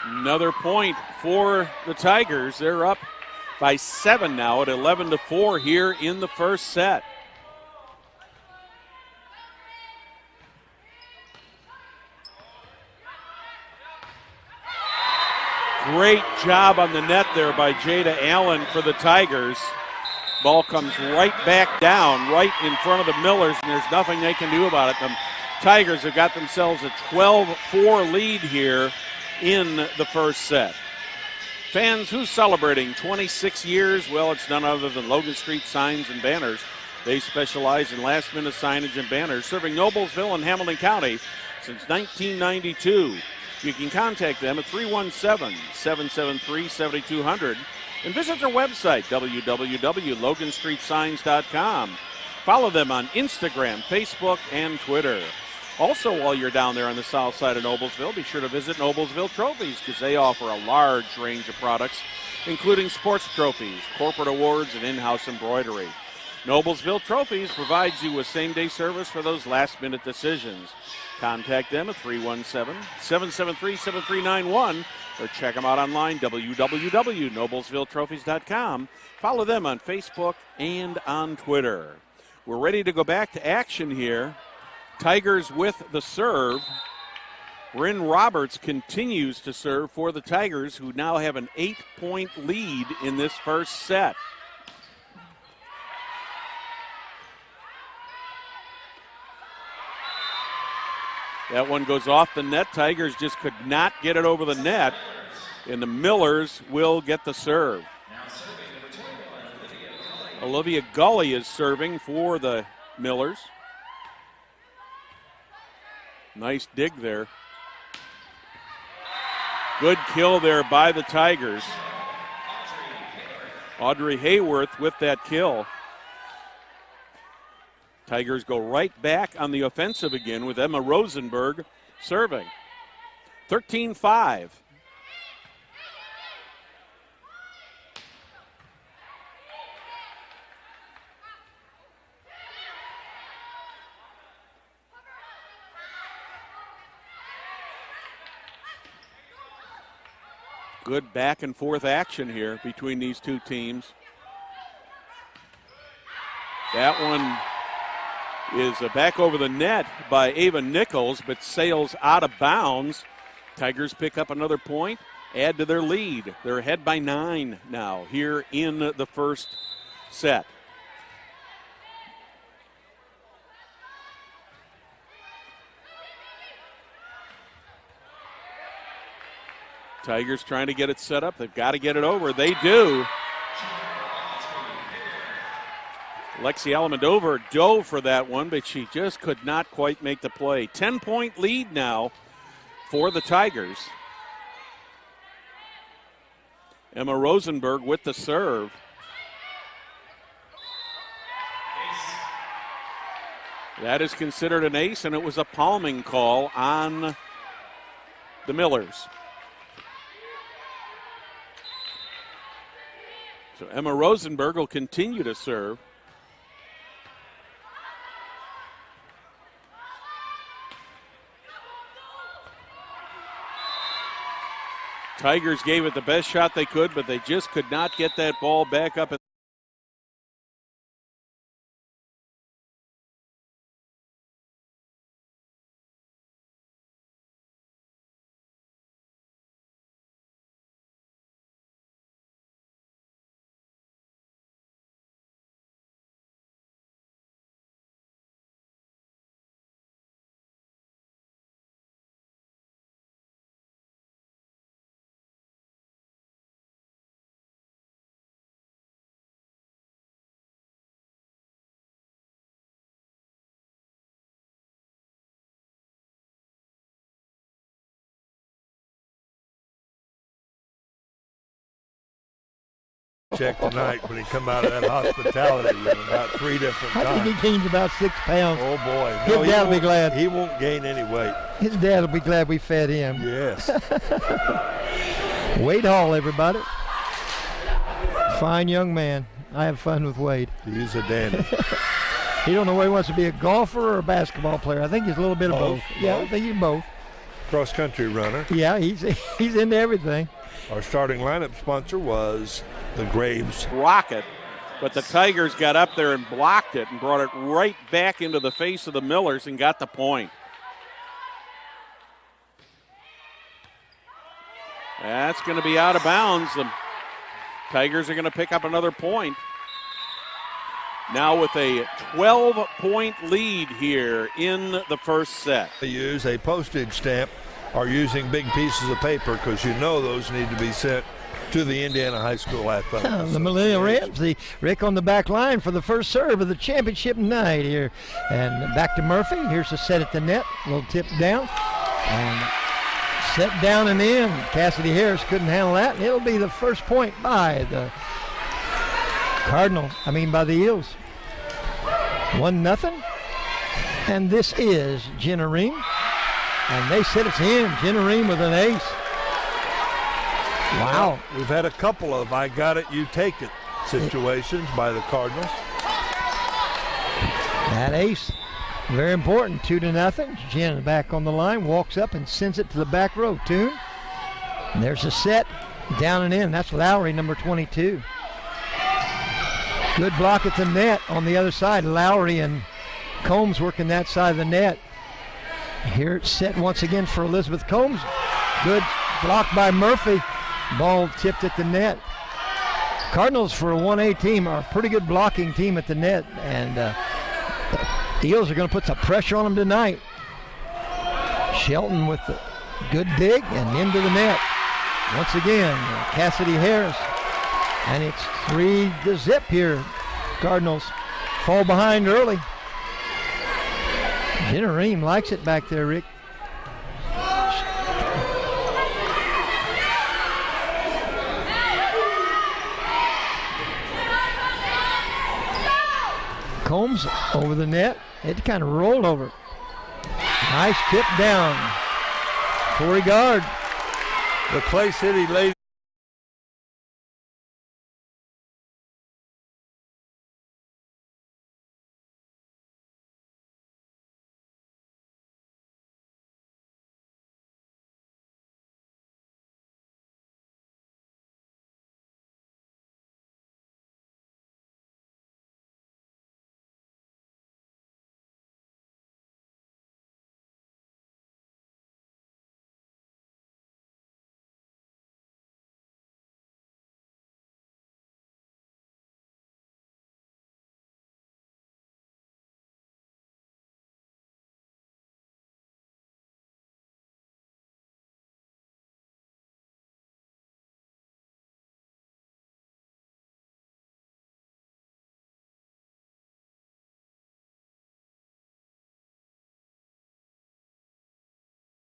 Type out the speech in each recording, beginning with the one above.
Another point for the Tigers. They're up by 7 now at 11-4 here in the first set. Great job on the net there by Jada Allen for the Tigers. Ball comes right back down, right in front of the Millers, and there's nothing they can do about it. The Tigers have got themselves a 12-4 lead here in the first set. Fans, who's celebrating 26 years? Well, it's none other than Logan Street Signs and Banners. They specialize in last-minute signage and banners, serving Noblesville and Hamilton County since 1992. You can contact them at 317-773-7200 and visit their website, www.loganstreetsigns.com. Follow them on Instagram, Facebook, and Twitter. Also, while you're down there on the south side of Noblesville, be sure to visit Noblesville Trophies because they offer a large range of products, including sports trophies, corporate awards, and in-house embroidery. Noblesville Trophies provides you with same-day service for those last-minute decisions. Contact them at 317-773-7391 or check them out online, www.noblesvilletrophies.com. Follow them on Facebook and on Twitter. We're ready to go back to action here. Tigers with the serve. Bryn Roberts continues to serve for the Tigers, who now have an 8-point lead in this first set. That one goes off the net. Tigers just could not get it over the net, and the Millers will get the serve. Olivia Gully is serving for the Millers. Nice dig there. Good kill there by the Tigers. Audrey Hayworth with that kill. Tigers go right back on the offensive again with Emma Rosenberg serving. 13-5. Good back and forth action here between these two teams. That one is back over the net by Ava Nichols, but sails out of bounds. Tigers pick up another point, add to their lead. They're ahead by 9 now here in the first set. Tigers trying to get it set up. They've got to get it over. They do. Lexi Alamodovar dove for that one, but she just could not quite make the play. 10-point lead now for the Tigers. Emma Rosenberg with the serve. That is considered an ace, and it was a palming call on the Millers. So Emma Rosenberg will continue to serve. Tigers gave it the best shot they could, but they just could not get that ball back up. Check tonight when he come out of that hospitality room about 3 different times. I think he gains about 6 pounds. Oh, boy. His dad will be glad. He won't gain any weight. His dad will be glad we fed him. Yes. Wade Hall, everybody. Fine young man. I have fun with Wade. He's a dandy. He don't know whether he wants to be a golfer or a basketball player. I think he's a little bit of both. Yeah, I think he's both. cross-country runner. Yeah, he's into everything. Our starting lineup sponsor was the Graves Rocket, but the Tigers got up there and blocked it and brought it right back into the face of the Millers and got the point. That's going to be out of bounds. The Tigers are going to pick up another point. Now with a 12-point lead here in the first set. They use a postage stamp or using big pieces of paper because you know those need to be sent to the Indiana High School Athletics. The Millennial Ramsey, Rick on the back line for the first serve of the championship night here. And back to Murphy. Here's a set at the net. A little tip down. And set down and in. Cassidy Harris couldn't handle that. And it'll be the first point by the by the Eels. 1-0. And this is Jenna Ream. And they said it's in. Jenna Ream with an ace. Wow. We've had a couple of I got it, you take it situations by the Cardinals. That ace, very important. 2-0. Jen back on the line, walks up and sends it to the back row. Toon. And there's a set, down and in. That's Lowry, number 22. Good block at the net on the other side. Lowry and Combs working that side of the net. Here it's set once again for Elizabeth Combs. Good block by Murphy. Ball tipped at the net. Cardinals, for a 1A team, are a pretty good blocking team at the net, and the Eels are going to put some pressure on them tonight. Shelton with the good dig and into the net. Once again, Cassidy Harris, and it's 3-0 here. Cardinals fall behind early. Jenna Ream likes it back there, Rick. Combs over the net. It kind of rolled over. Nice tip down. Corey Guard. The Clay City ladies.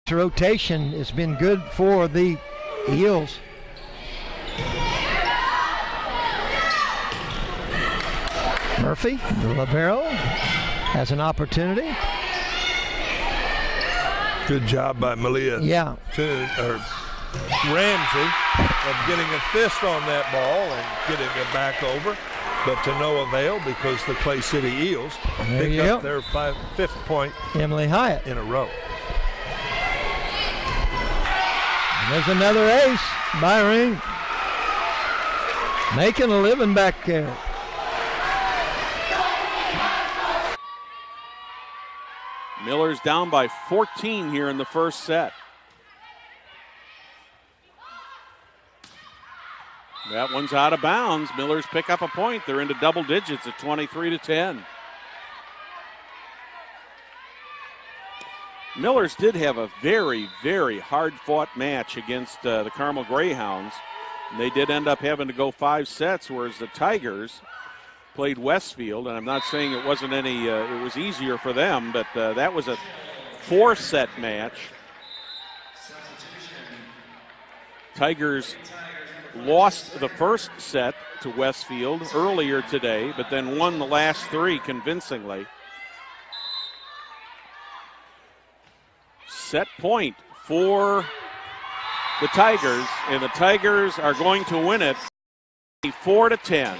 Rotation has been good for the Eels. Murphy, the libero, has an opportunity. Good job by Malia. Yeah. Ramsey of getting a fist on that ball and getting it back over, but to no avail because the Clay City Eels pick up their fifth point. Emily Hyatt in a row. There's another ace by Ring. Making a living back there. Miller's down by 14 here in the first set. That one's out of bounds. Millers pick up a point. They're into double digits at 23-10. Millers did have a very, very hard-fought match against the Carmel Greyhounds. And they did end up having to go 5 sets, whereas the Tigers played Westfield. And I'm not saying it wasn't any, it was easier for them, but that was a 4-set match. Tigers lost the first set to Westfield earlier today, but then won the last 3 convincingly. Set point for the Tigers, and the Tigers are going to win it 4-10.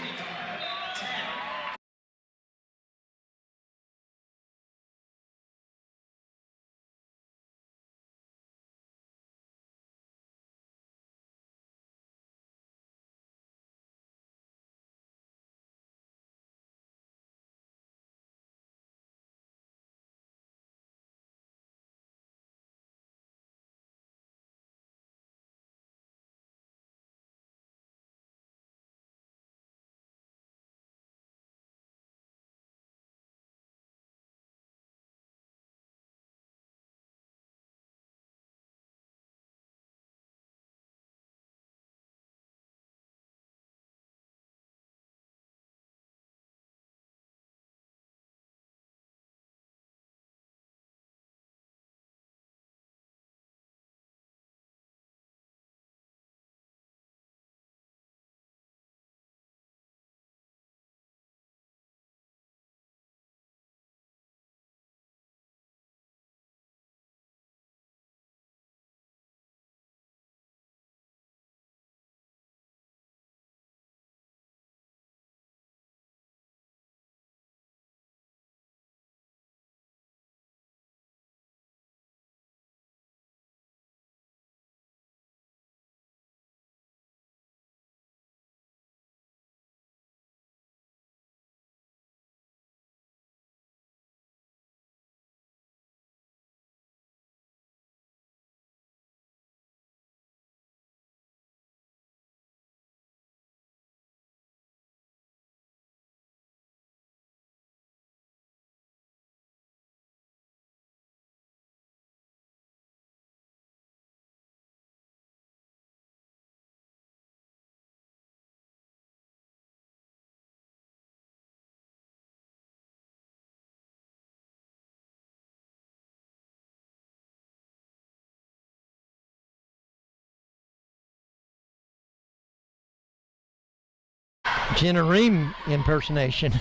Jenna Ream impersonation.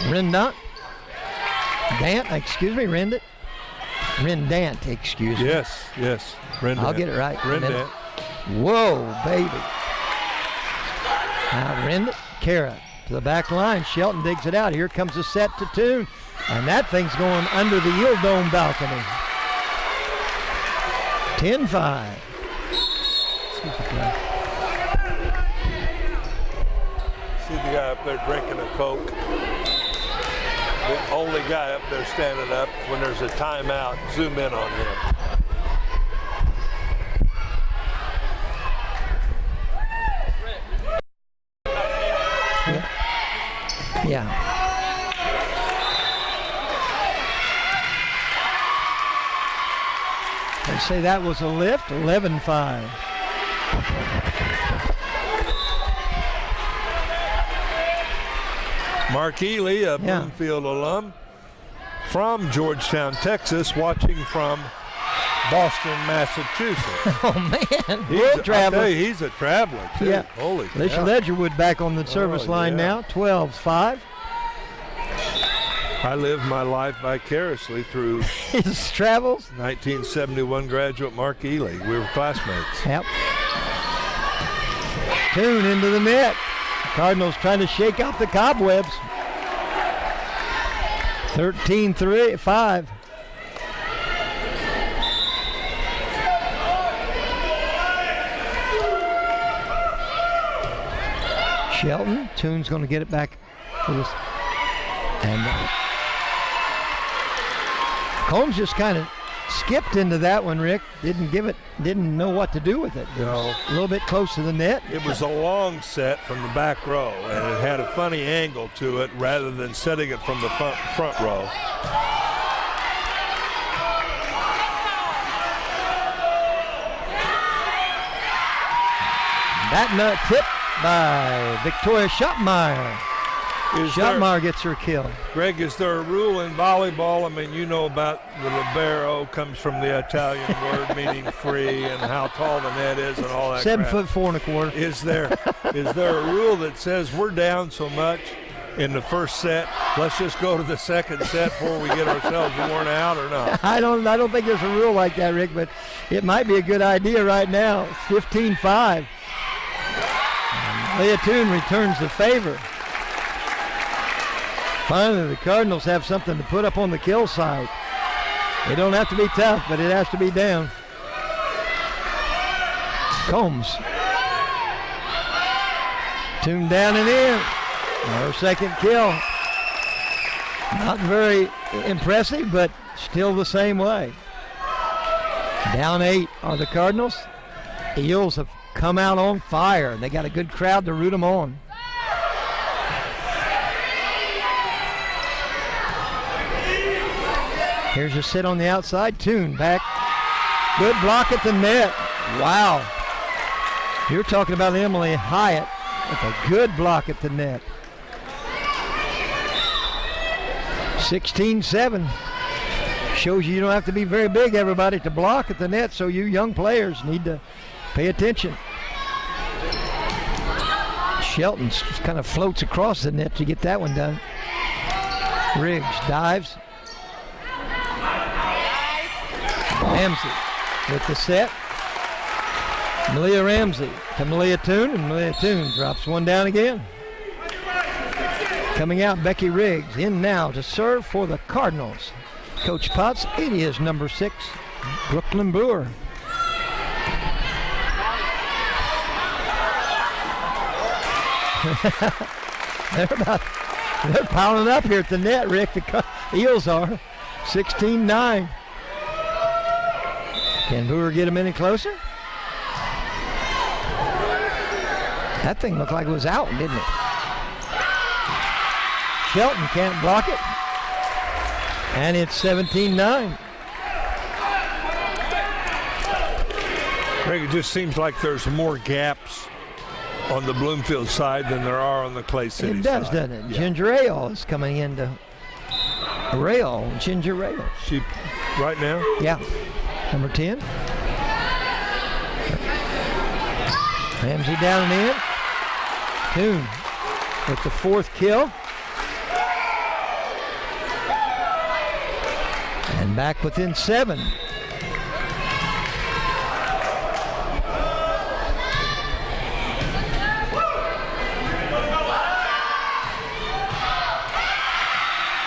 Rendant. Rendant, excuse me. Yes. Rendant. I'll get it right. Rendant. Whoa, baby. Now Rendant, Kara to the back line. Shelton digs it out. Here comes the set to Toon. And that thing's going under the Eel Dome balcony. 10-5. See the guy up there drinking a Coke. The only guy up there standing up. When there's a timeout, zoom in on him. Yeah. They say that was a lift. 11-5. Mark Ely, a Bloomfield alum from Georgetown, Texas, watching from Boston, Massachusetts. Oh, man. World traveler. He's a traveler, too. Yeah. Holy cow. Alicia Ledgerwood back on the service line now. 12-5. I lived my life vicariously through his travels. 1971 graduate Mark Ely. We were classmates. Yep. Toon into the net. Cardinals trying to shake out the cobwebs. 13-5. Shelton. Toon's going to get it back for this. And Combs just kind of skipped into that one, Rick. Didn't know what to do with it. No. A little bit close to the net. It was a long set from the back row, and it had a funny angle to it rather than setting it from the front row. That nut tipped by Victoria Schottmeyer. Schottmeyer gets her kill. Greg, is there a rule in volleyball? I mean, you know about the libero comes from the Italian word meaning free and how tall the net is and all that 7'4 1/4. Is there a rule that says we're down so much in the first set, let's just go to the second set before we get ourselves worn out, or not? I don't think there's a rule like that, Rick, but it might be a good idea right now. 15-5. Leah Toon returns the favor. Finally, the Cardinals have something to put up on the kill side. They don't have to be tough, but it has to be down. Combs. Toon down and in. Our second kill. Not very impressive, but still the same way. Down 8 are the Cardinals. The Eels have come out on fire. They got a good crowd to root them on. Here's a sit on the outside. Toon back. Good block at the net. Wow. You're talking about Emily Hyatt with a good block at the net. 16-7. Shows you don't have to be very big, everybody, to block at the net, so you young players need to pay attention. Shelton kind of floats across the net to get that one done. Riggs dives. Ramsey with the set. Malia Ramsey to Malia Toon, and Malia Toon drops one down again. Coming out, Becky Riggs in now to serve for the Cardinals. Coach Potts, it is number 6, Brooklyn Brewer. They're piling up here at the net, Rick. The Eels are 16-9. Can Brewer get him any closer? That thing looked like it was out, didn't it? Shelton can't block it. And it's 17-9. Greg, it just seems like there's more gaps on the Bloomfield side than there are on the Clay City side. It does, doesn't it? Yeah. Ginger Ale is coming into rail. Ginger Ale. She, right now? Yeah. Number 10. Ramsey down and in. Toon with the 4th kill. And back within 7.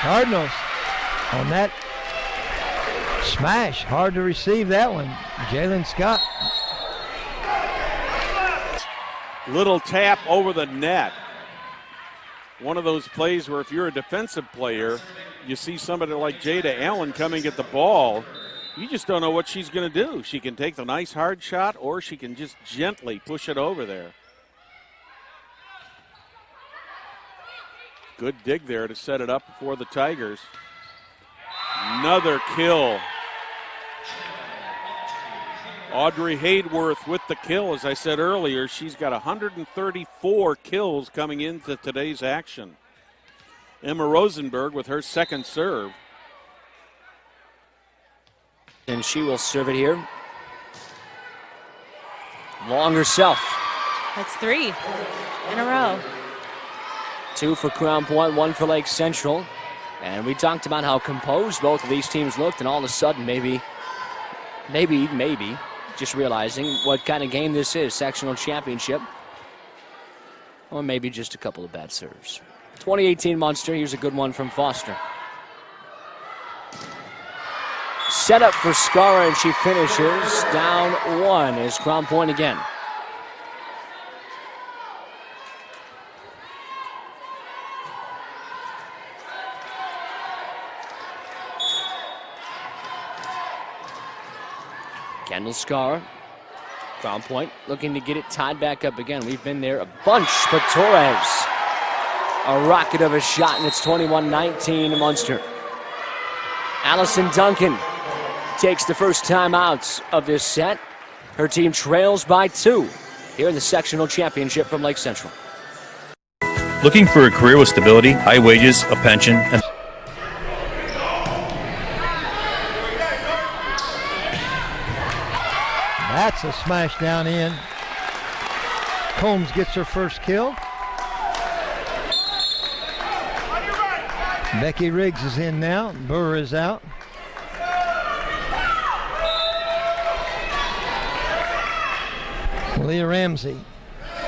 Cardinals on that smash. Hard to receive that one. Jalen Scott. Little tap over the net. One of those plays where if you're a defensive player, you see somebody like Jada Allen coming at the ball, you just don't know what she's going to do. She can take the nice hard shot or she can just gently push it over there. Good dig there to set it up for the Tigers. Another kill. Audrey Hayworth with the kill. As I said earlier, she's got 134 kills coming into today's action. Emma Rosenberg with her 2nd serve. And she will serve it here. Long herself. That's 3 in a row. 2 for Crown Point, 1 for Lake Central. And we talked about how composed both of these teams looked, and all of a sudden maybe, just realizing what kind of game this is, sectional championship. Or maybe just a couple of bad serves. 2018 Munster, here's a good one from Foster. Set up for Scara, and she finishes down 1 as Crown Point again. Kendall Scar, Crown Point looking to get it tied back up again. We've been there a bunch, but Torres, a rocket of a shot, and it's 21-19 Munster. Allison Duncan takes the first time out of this set. Her team trails by 2 here in the sectional championship from Lake Central. Looking for a career with stability, high wages, a pension, and That's a smash down in. Combs gets her first kill. Becky Riggs is in now. Burr is out. Leah Ramsey,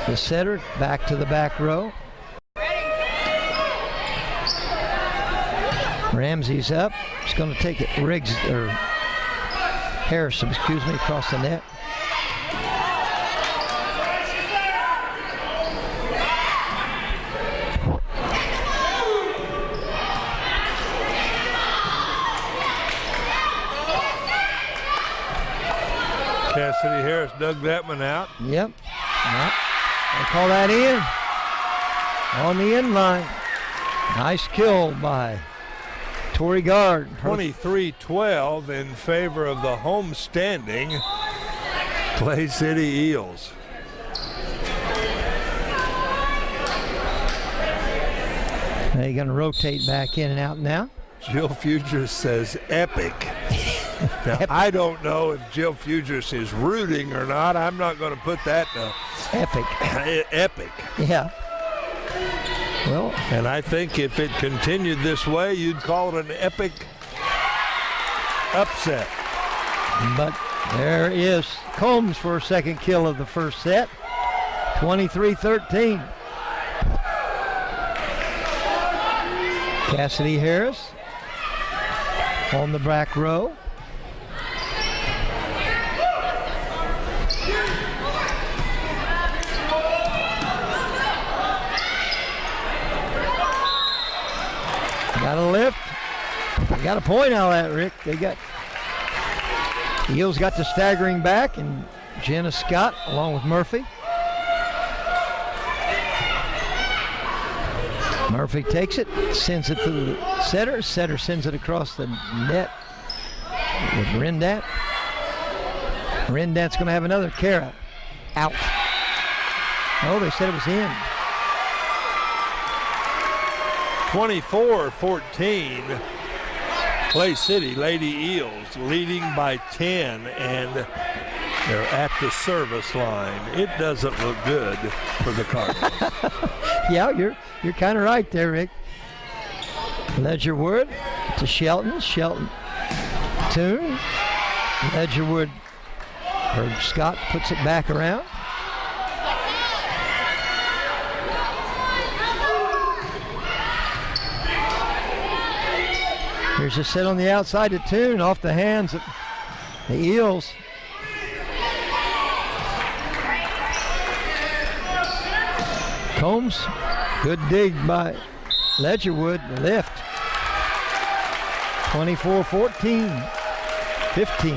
the setter, back to the back row. Ramsey's up. She's going to take it. Riggs, or Harrison, excuse me, across the net. Cassidy Harris dug that one out. Yep. They call that in. On the end line. Nice kill by Tori Gard. 23-12 in favor of the home-standing Clay City Eels. They're going to rotate back in and out now. Jill Fugers says epic. Now, I don't know if Jill Fugers is rooting or not. I'm not going to put that down. Epic. Epic. Yeah. Well, and I think if it continued this way, you'd call it an epic upset. But there is Combs for a second kill of the first set. 23-13. Cassidy Harris on the back row. Got a lift. They got a point out of that, Rick. The Eels got the staggering back, and Jenna Scott along with Murphy. Murphy takes it, sends it to the setter. Setter sends it across the net with Rendat. Rendat's going to have another carrot. Out. Oh, they said it was in. 24-14. Clay City Lady Eels leading by 10, and They're at the service line. It doesn't look good for the Cardinals. Yeah, you're kind of right there, Rick. Ledgerwood to Shelton. Shelton Toon. Ledgerwood, or Scott puts it back around. Here's a set on the outside to Toon, off the hands of the Eels. Combs, good dig by Ledgerwood, lift. 24-14, 15.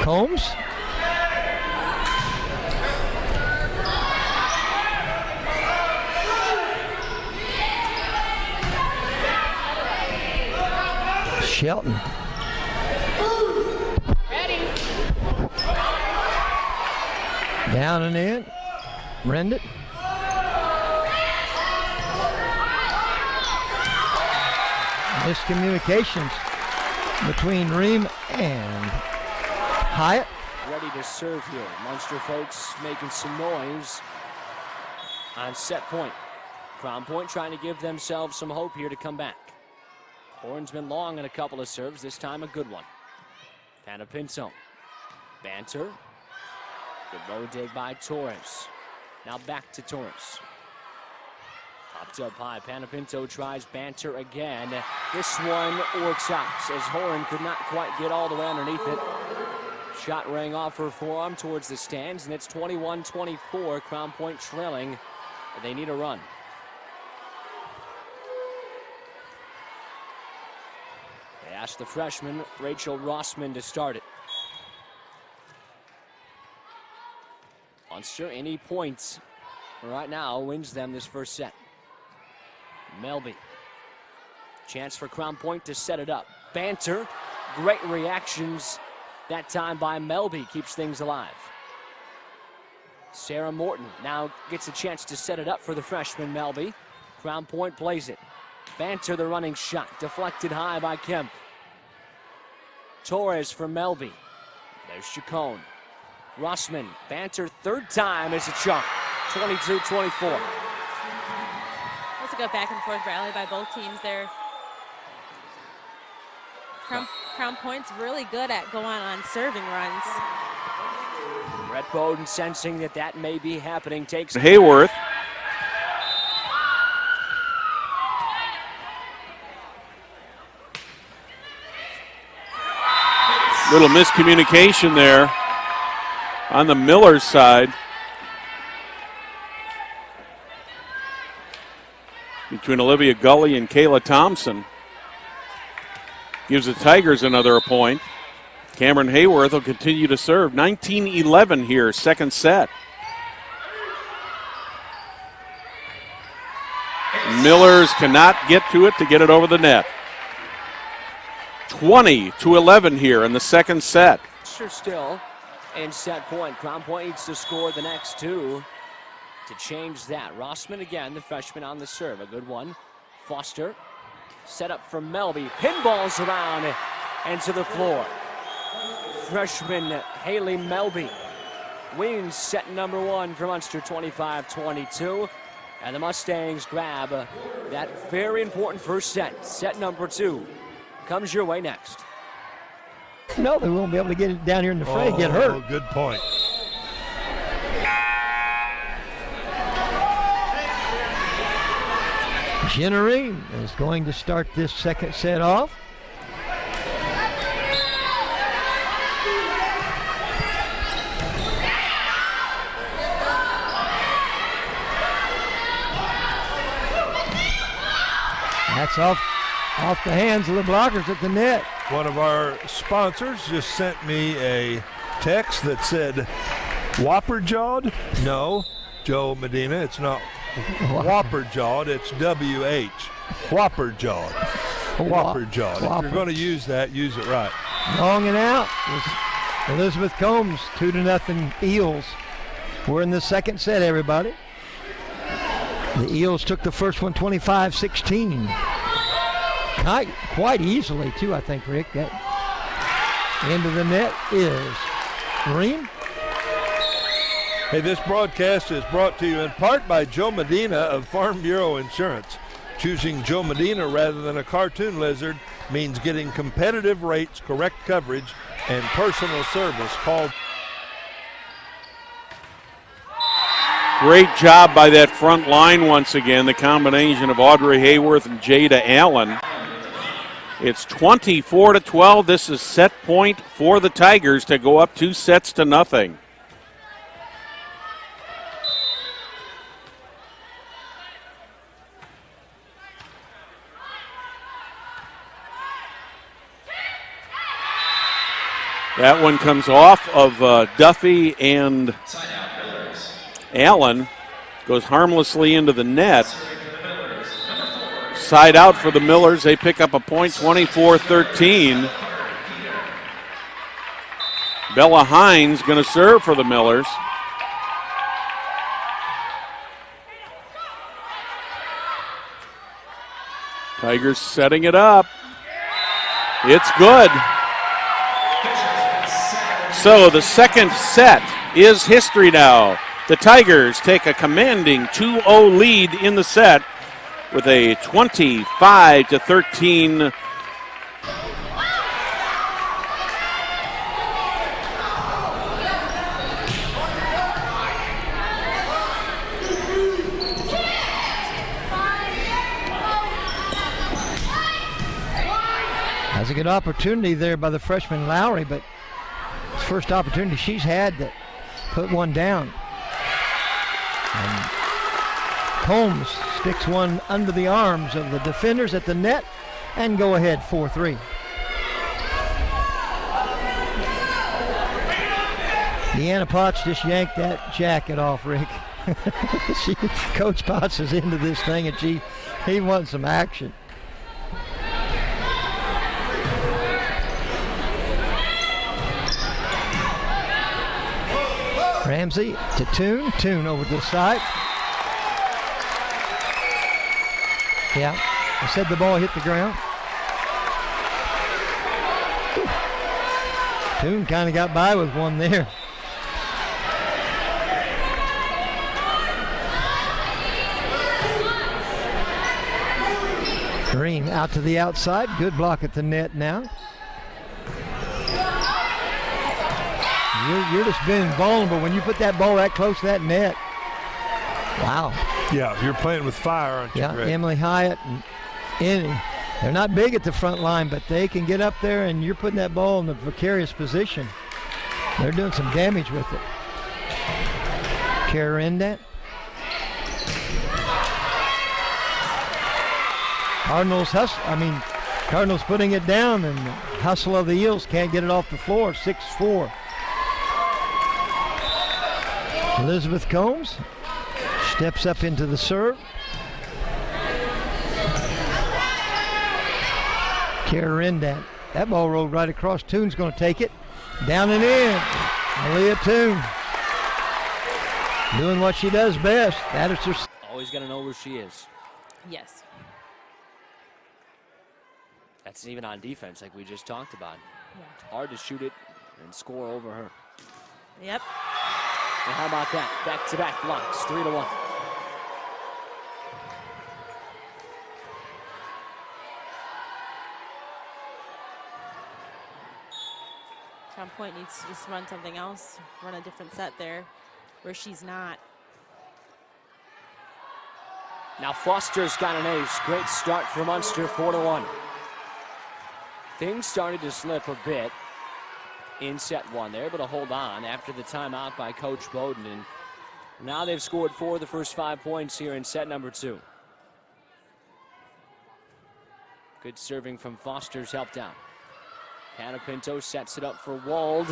Combs. Shelton. Down and in. Rend it. Miscommunications between Ream and Hyatt. Ready to serve here. Munster folks making some noise on set point. Crown Point trying to give themselves some hope here to come back. Horn's been long in a couple of serves, this time a good one. Panapinto. Banter. Good low dig by Torres. Now back to Torres. Popped up high. Panapinto tries Banter again. This one works out as Horn could not quite get all the way underneath it. Shot rang off her forearm towards the stands, and it's 21-24. Crown Point trailing. They need a run. They asked the freshman, Rachel Rossman, to start it. Munster, any points right now wins them this first set. Melby. Chance for Crown Point to set it up. Banter. Great reactions that time by Melby. Keeps things alive. Sarah Morton now gets a chance to set it up for the freshman Melby. Crown Point plays it. Banter, the running shot. Deflected high by Kemp. Torres for Melby. There's Chacon. Rossman. Banter, third time is a chunk. 22-24. That's a good back and forth rally by both teams there. Crown Point's really good at going on serving runs. Brett Bowden, sensing that may be happening, takes Hayworth. Little miscommunication there on the Miller side between Olivia Gully and Kayla Thompson. Gives the Tigers another point. Cameron Hayworth will continue to serve. 19-11 here, second set. Millers cannot get to it over the net. 20-11 here in the second set. Still in set point. Crown Point needs to score the next two to change that. Rossman again, the freshman on the serve. A good one. Foster. Set up for Melby. Pinballs around and to the floor. Freshman Haley Melby wins set number one for Munster, 25-22. And the Mustangs grab that very important first set. Set number two comes your way next. No, they won't be able to get it down here in the fray, get hurt. Oh, good point. Jenna Ream is going to start this second set off. That's off the hands of the blockers at the net. One of our sponsors just sent me a text that said, Whopper jawed? No, Joe Medina, it's not Whopper jawed, it's WH. Whopper jawed. Whopper jawed. If you're going to use that, use it right. Long and out was Elizabeth Combs, 2-0 Eels. We're in the second set, everybody. The Eels took the first one 25-16. quite easily, too, I think, Rick. That end of the net is Green. Hey, this broadcast is brought to you in part by Joe Medina of Farm Bureau Insurance. Choosing Joe Medina rather than a cartoon lizard means getting competitive rates, correct coverage, and personal service. Call. Great job by that front line once again, the combination of Audrey Hayworth and Jada Allen. It's 24-12. This is set point for the Tigers to go up 2-0. That one comes off of Duffy and Allen, goes harmlessly into the net. Side out for the Millers. They pick up a point, 24-13. Bella Hines going to serve for the Millers. Tigers setting it up. It's good. So the second set is history now. The Tigers take a commanding 2-0 lead in the set with a 25-13 . Has a good opportunity there by the freshman Lowry, but it's the first opportunity she's had to put one down. And Combs sticks one under the arms of the defenders at the net and go ahead 4-3. Deanna Potts just yanked that jacket off, Rick. Coach Potts is into this thing, and he wants some action. Ramsey to Toon over to the side. Yeah, I said the ball hit the ground. Toon kind of got by with one there. Green out to the outside. Good block at the net now. You're just being vulnerable when you put that ball that close to that net. Wow. Yeah, you're playing with fire, aren't you, yeah, Greg? Emily Hyatt and Annie. They're not big at the front line, but they can get up there, and you're putting that ball in the precarious position. They're doing some damage with it. Kara Indat. Cardinals putting it down, and the hustle of the Eels can't get it off the floor. 6-4. Elizabeth Combs steps up into the serve. Kara Indat. That ball rolled right across. Toon's going to take it. Down and in. Malia Toon. Doing what she does best. That is her. Always got to know where she is. Yes. That's even on defense, like we just talked about. Yeah. It's hard to shoot it and score over her. Yep. And how about that? Back-to-back blocks, 3-1. Crown Point needs to just run something else, run a different set there where she's not. Now Foster's got an ace. Great start for Munster, 4-1. Things started to slip a bit in set one. They're able to hold on after the timeout by Coach Bowden. And now they've scored 4 of the first 5 points here in set number 2. Good serving from Foster's helped out. Hannah Pinto sets it up for Wald.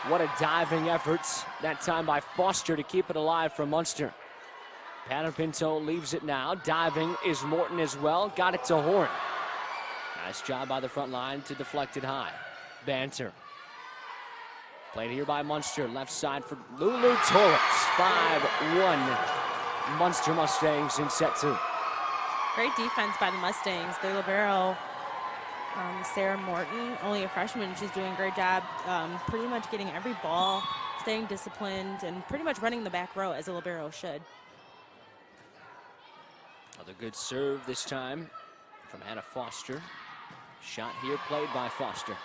What a diving effort that time by Foster to keep it alive for Munster. Hannah Pinto leaves it now. Diving is Morton as well. Got it to Horn. Nice job by the front line to deflect it high. Banter. Played here by Munster. Left side for Lulu Torres. 5-1 Munster Mustangs in set 2. Great defense by the Mustangs. Their libero, Sarah Morton, only a freshman. She's doing a great job pretty much getting every ball, staying disciplined, and pretty much running the back row as a libero should. Another good serve this time from Hannah Foster. Shot here played by Foster.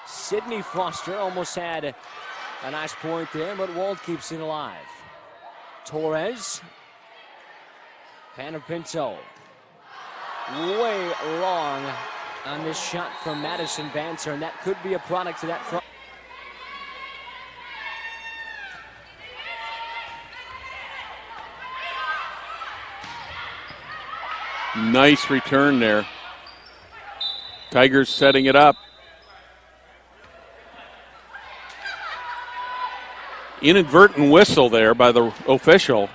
Sydney Foster almost had a nice point there, but Wald keeps it alive. Torres. Panapinto. Way long on this shot from Madison Banser, and that could be a product of that front. Nice return there. Tigers setting it up. Inadvertent whistle there by the official.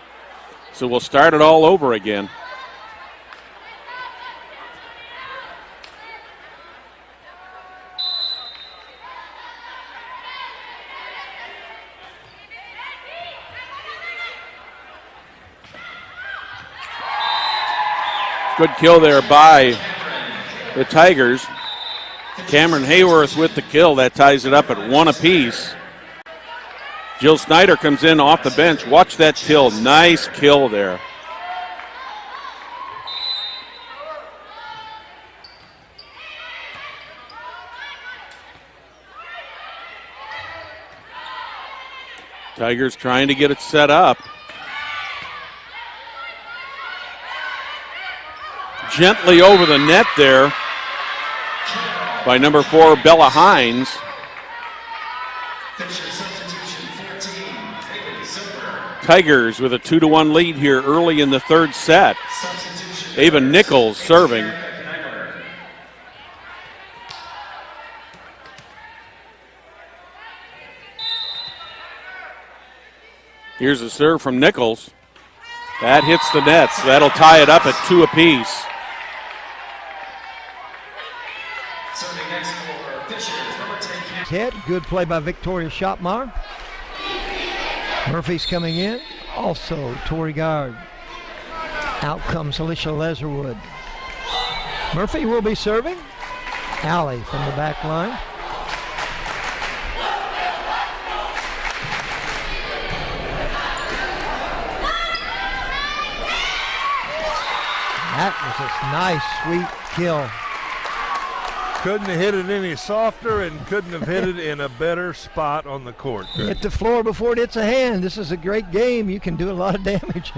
So we'll start it all over again. Good kill there by the Tigers. Cameron Hayworth with the kill. That ties it up at 1 apiece. Jill Snyder comes in off the bench. Watch that kill. Nice kill there. Tigers trying to get it set up. Gently over the net there by number 4, Bella Hines. Tigers with a 2-1 lead here early in the third set. Ava Nichols serving. Here's a serve from Nichols. That hits the net, so that'll tie it up at 2 apiece. Head, good play by Victoria Schopmar. Murphy's coming in. Also, Tori Gard. Out comes Alicia Leatherwood. Murphy will be serving. Alley from the back line. That was a nice, sweet kill. Couldn't have hit it any softer and couldn't have hit it in a better spot on the court. Hit the floor before it hits a hand. This is a great game. You can do a lot of damage.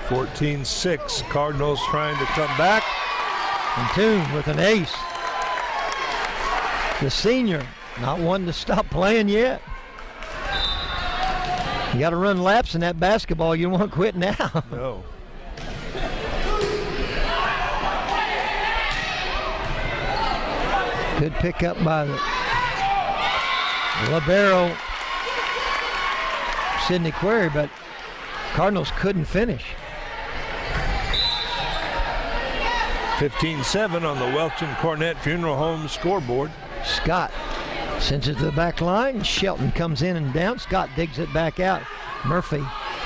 14-6. Cardinals trying to come back. And Toon with an ace. The senior, not one to stop playing yet. You got to run laps in that basketball. You don't want to quit now. No. Good pickup by the libero, Sydney Query, but Cardinals couldn't finish. 15-7 on the Welch and Cornett Funeral Home scoreboard. Scott sends it to the back line. Shelton comes in and down. Scott digs it back out. Murphy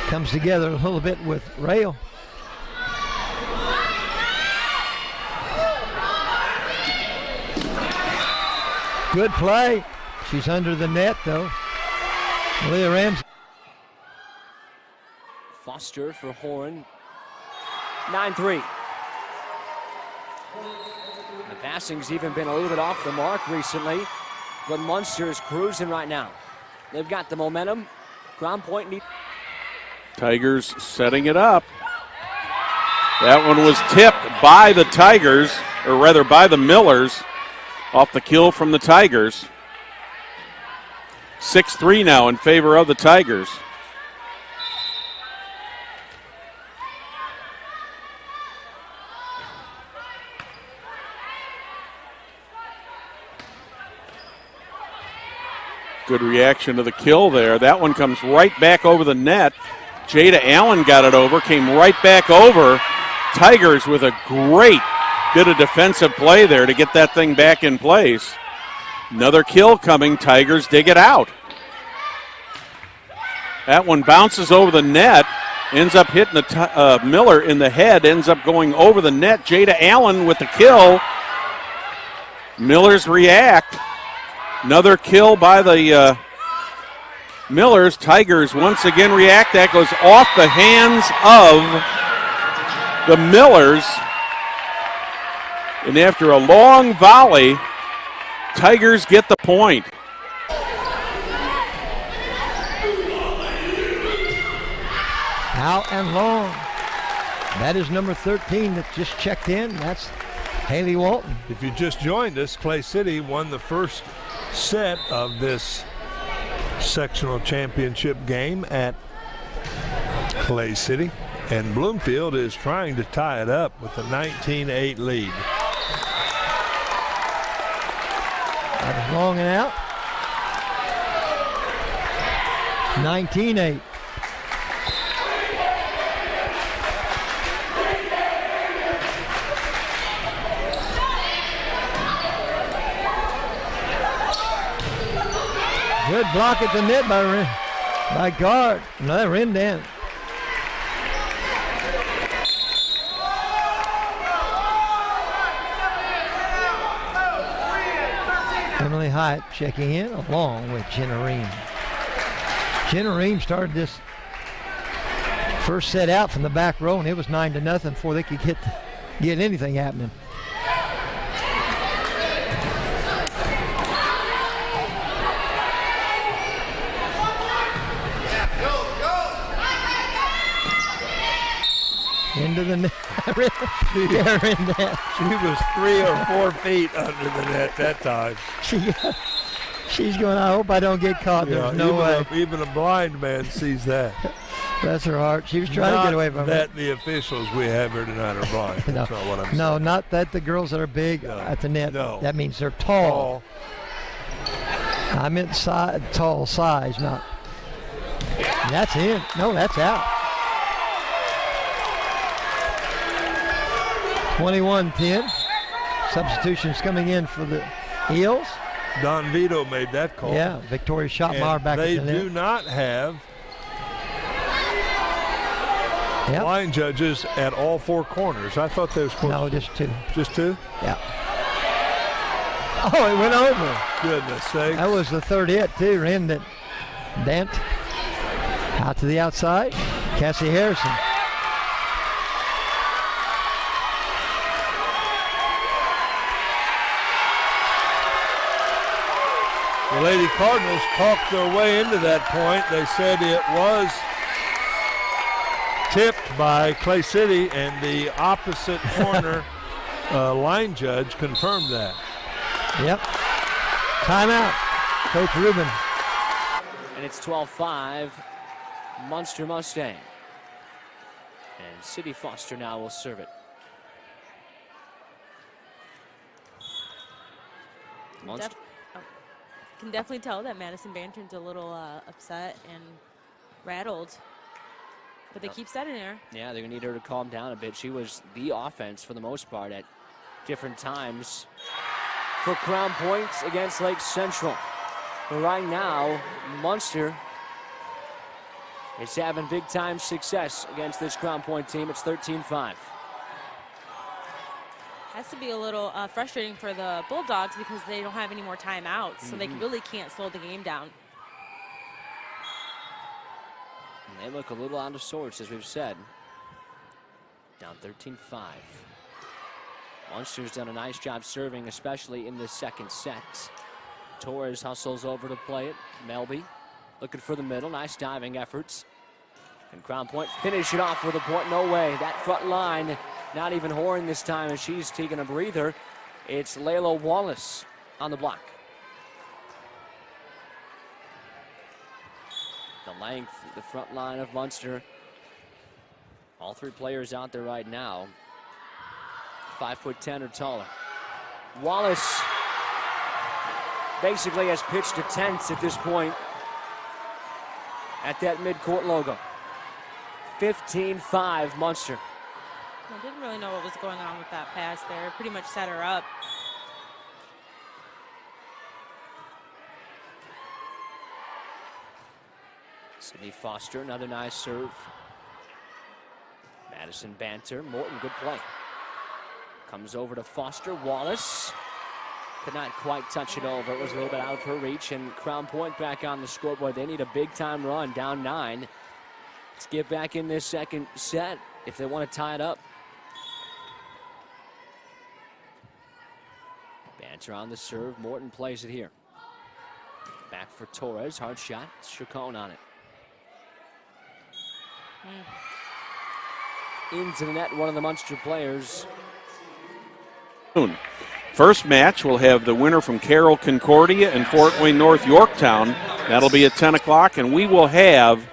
comes together a little bit with Rail. Good play. She's under the net, though. Leah Ramsey. Foster for Horn. 9-3. The passing's even been a little bit off the mark recently, but Munster is cruising right now. They've got the momentum. Ground point need. Tigers setting it up. That one was tipped by the Tigers, or rather by the Millers. Off the kill from the Tigers. 6-3 now in favor of the Tigers. Good reaction to the kill there. That one comes right back over the net. Jada Allen got it over, came right back over. Tigers with a great bit of defensive play there to get that thing back in place. Another kill coming. Tigers dig it out. That one bounces over the net ends up hitting the Miller in the head, ends up going over the net. Jada Allen with the kill. Millers react. Another kill by the Millers. Tigers once again react. That goes off the hands of the Millers. And after a long volley, Tigers get the point. Out and long. That is number 13 that just checked in. That's Haley Walton. If you just joined us, Clay City won the first set of this sectional championship game at Clay City, and Bloomfield is trying to tie it up with a 19-8 lead. That is long and out. 19-8. Good block at the net by guard. Another Rendon. Emily Hyatt checking in along with Jenna Ream. Jenna Ream started this first set out from the back row, and it was 9-0 before they could get anything happening. Into the net. She was 3 or 4 feet under the net that time. She's going, I hope I don't get caught. Yeah, There's no way. Even a blind man sees that. Bless her heart. She was trying to get away from that. The officials we have here tonight are blind. That's not what I'm saying. No, not that the girls that are big at the net. No. That means they're tall. I meant tall size, not. That's in. No, that's out. 21-10. Substitutions coming in for the Eels. Don Vito made that call. Yeah, Victoria Schottmeyer back at the net. They do not have line judges at all 4 corners. I thought they were supposed No, just 2. Just 2? Yeah. Oh, it went over. Goodness sakes. That was the third hit, too. Ran that Dent out to the outside. Cassie Harrison. The Lady Cardinals talked their way into that point. They said it was tipped by Clay City, and the opposite corner line judge confirmed that. Yep. Timeout, Coach Rubin. And it's 12-5, Munster Mustang. And City Foster now will serve it. Munster. Can definitely tell that Madison Bantern's a little upset and rattled, but they keep setting her. Yeah, they're gonna need her to calm down a bit. She was the offense for the most part at different times for Crown Point against Lake Central. But right now, Munster is having big time success against this Crown Point team. It's 13-5. Has to be a little frustrating for the Bulldogs because they don't have any more timeouts, so they really can't slow the game down. And they look a little out of sorts, as we've said. Down 13-5. Munster's done a nice job serving, especially in the second set. Torres hustles over to play it. Melby looking for the middle. Nice diving efforts. Can Crown Point finish it off with a point? No way. That front line not even whoring this time as she's taking a breather. It's Layla Wallace on the block. The length, the front line of Munster. All 3 players out there right now. 5'10" or taller. Wallace basically has pitched a tent at this point at that midcourt logo. 15-5 Munster. I didn't really know what was going on with that pass there. Pretty much set her up. Sydney Foster, another nice serve. Madison banter. Morton, good play. Comes over to Foster. Wallace could not quite touch it over. It was a little bit out of her reach, and Crown Point back on the scoreboard. They need a big-time run, down 9. Let's get back in this second set if they want to tie it up. Banter on the serve. Morton plays it here. Back for Torres. Hard shot. Chacon on it. Into the net, one of the Munster players. First match, we'll have the winner from Carroll Concordia and Fort Wayne North Yorktown. That'll be at 10 o'clock, and we will have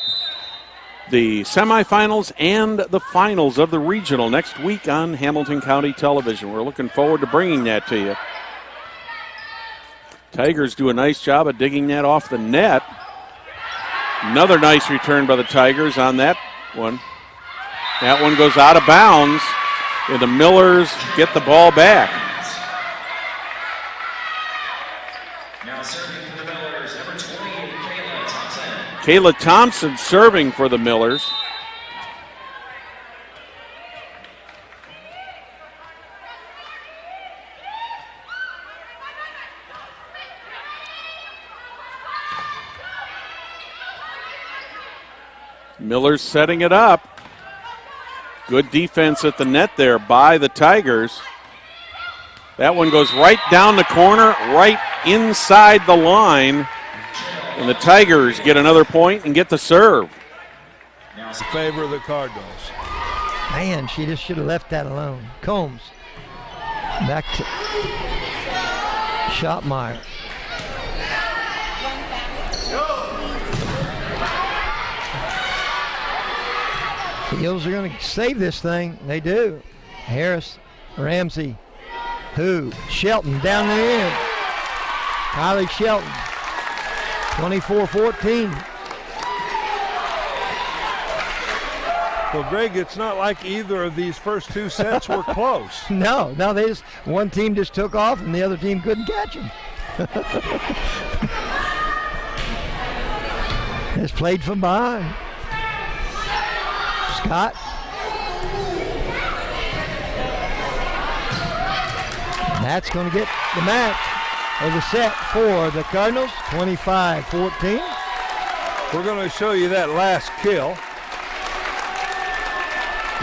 the semifinals and the finals of the regional next week on Hamilton County Television. We're looking forward to bringing that to you. Tigers do a nice job of digging that off the net. Another nice return by the Tigers on that one. That one goes out of bounds, and the Millers get the ball back. Now serving for the Millers, number 20, Kayla Thompson. Kayla Thompson serving for the Millers. Millers setting it up. Good defense at the net there by the Tigers. That one goes right down the corner, right inside the line. And the Tigers get another point and get the serve. In favor of the Cardinals. Man, she just should have left that alone. Combs. Back to Schottmeyer. The Eagles are going to save this thing. They do. Harris, Ramsey, Shelton down the end. Kylie Shelton, 24-14. Well, Greg, it's not like either of these first two sets were close. No, they just, one team just took off and the other team couldn't catch them. It's played from behind. Scott. That's going to get the match or the set for the Cardinals, 25-14. We're going to show you that last kill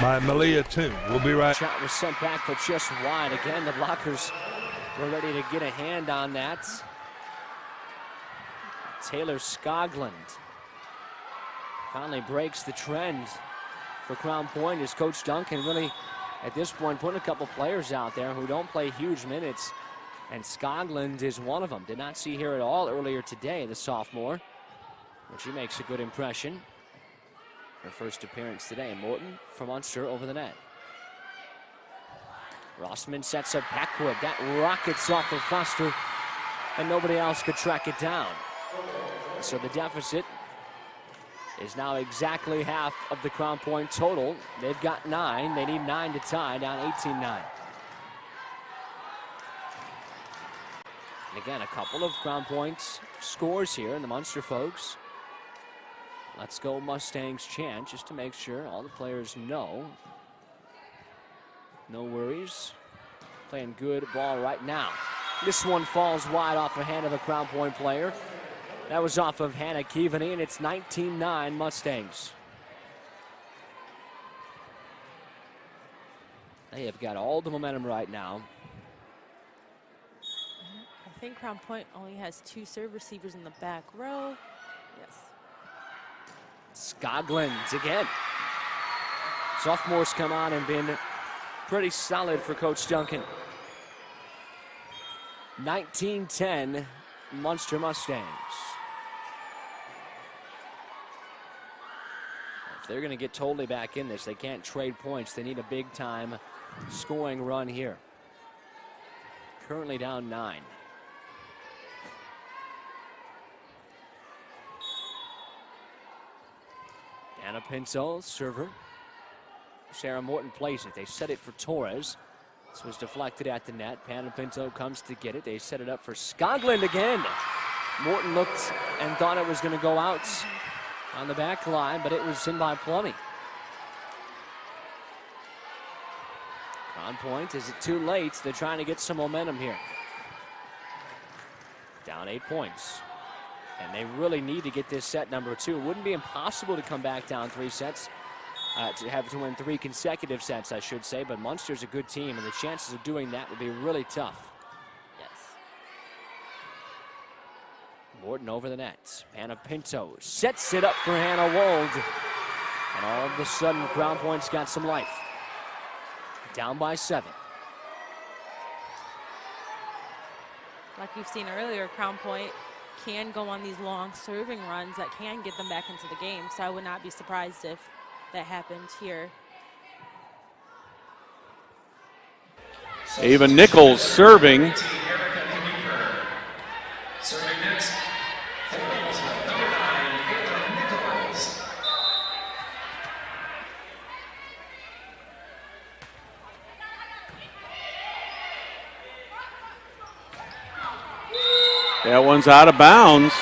by Malia Toon. We'll be right. Shot was sent back, but just wide. Again, the blockers were ready to get a hand on that. Taylor Skoglund finally breaks the trend for Crown Point as Coach Duncan really, at this point, putting a couple players out there who don't play huge minutes, and Skoglund is one of them. Did not see here at all earlier today, the sophomore, but she makes a good impression. Her first appearance today. Morton from Munster over the net. Rossman sets up Packwood. That rockets off of Foster, and nobody else could track it down. So the deficit is now exactly half of the Crown Point total. They've got 9. They need 9 to tie, down 18-9. And again, a couple of Crown Point scores here, and the Munster folks. Let's go Mustangs chant just to make sure all the players know. No worries. Playing good ball right now. This one falls wide off the hand of a Crown Point player. That was off of Hannah Keaveney, and it's 19-9 Mustangs. They have got all the momentum right now. I think Crown Point only has 2 serve receivers in the back row. Yes. Skoglund again. Sophomores come on and been pretty solid for Coach Duncan. 19-10 Munster Mustangs. If they're going to get totally back in this, they can't trade points. They need a big-time scoring run here. Currently down 9. Anna Pinto, server. Sarah Morton plays it. They set it for Torres. This was deflected at the net. Anna Pinto comes to get it. They set it up for Skoglund again. Morton looked and thought it was going to go out on the back line, but it was in by plenty. On point, is it too late? They're trying to get some momentum here. Down 8 points. And they really need to get this set number 2. It wouldn't be impossible to come back down 3 sets, to have to win 3 consecutive sets, I should say, but Munster's a good team, and the chances of doing that would be really tough. Yes. Morton over the net. Hannah Pinto sets it up for Hannah Wold. And all of a sudden, Crown Point's got some life. Down by 7. Like you've seen earlier, Crown Point can go on these long serving runs that can get them back into the game. So I would not be surprised if that happened here. Ava Nichols serving. Serving next. Number 9, Ava Nichols. That one's out of bounds.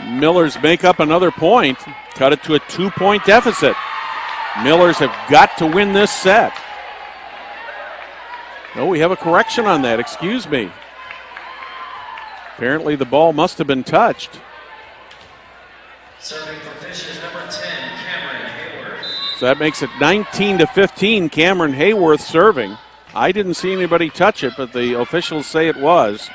Millers make up another point, cut it to a 2-point deficit. Millers have got to win this set. No, we have a correction on that, excuse me. Apparently the ball must have been touched. Serving for Fishers, number 10, Cameron Hayworth. So that makes it 19-15, Cameron Hayworth serving. I didn't see anybody touch it, but the officials say it was.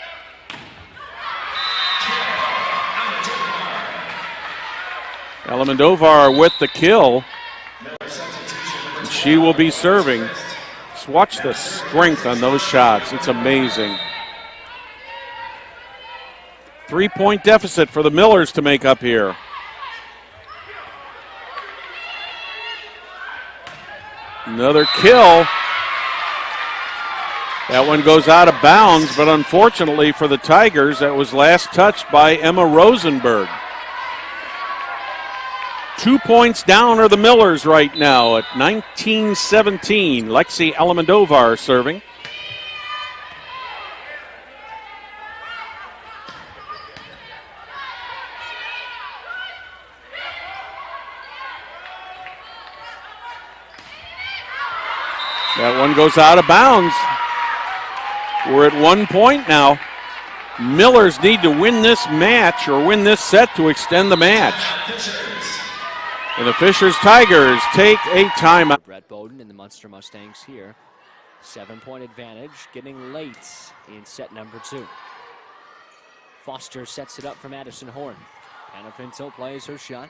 Alamendovar with the kill. She will be serving. Just watch the strength on those shots. It's amazing. 3-point deficit for the Millers to make up here. Another kill. That one goes out of bounds, but unfortunately for the Tigers, that was last touched by Emma Rosenberg. 2 points down are the Millers right now at 19-17. Lexi Alamendovar serving. That one goes out of bounds. We're at 1 point now. Millers need to win this match or win this set to extend the match. And the Fishers Tigers take a timeout. Brett Bowden and the Munster Mustangs here. 7-point advantage, getting late in set number 2. Foster sets it up for Madison Horn. Hannah Pinto plays her shot.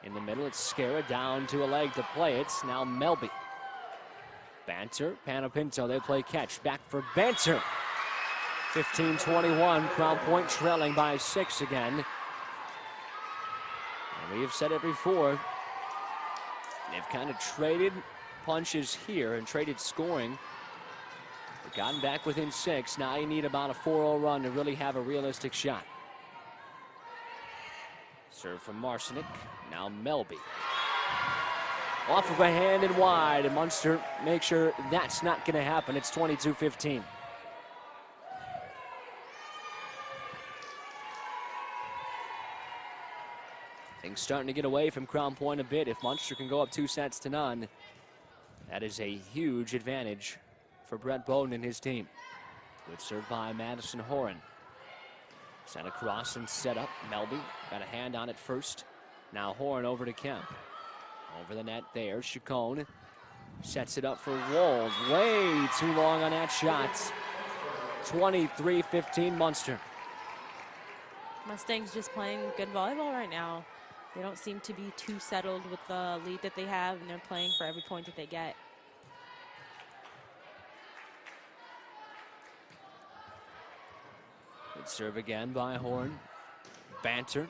In the middle, it's Scara down to a leg to play it. Now Melby. Banter, Hannah Pinto, they play catch. Back for Banter. 15-21, Crown Point trailing by 6 again. And we have said it before, they've kind of traded punches here and traded scoring. They've gotten back within 6. Now you need about a 4-0 run to really have a realistic shot. Serve from Marcinick, now Melby. Off of a hand and wide, and Munster makes sure that's not going to happen. It's 22-15. Things starting to get away from Crown Point a bit. If Munster can go up 2-0, that is a huge advantage for Brett Bowden and his team. Good serve by Madison Horan. Sent across and set up. Melby got a hand on it first. Now Horan over to Kemp. Over the net there, Chacon sets it up for Wold. Way too long on that shot. 23-15 Munster. Mustangs just playing good volleyball right now. They don't seem to be too settled with the lead that they have, and they're playing for every point that they get. Good serve again by Horn. Banter.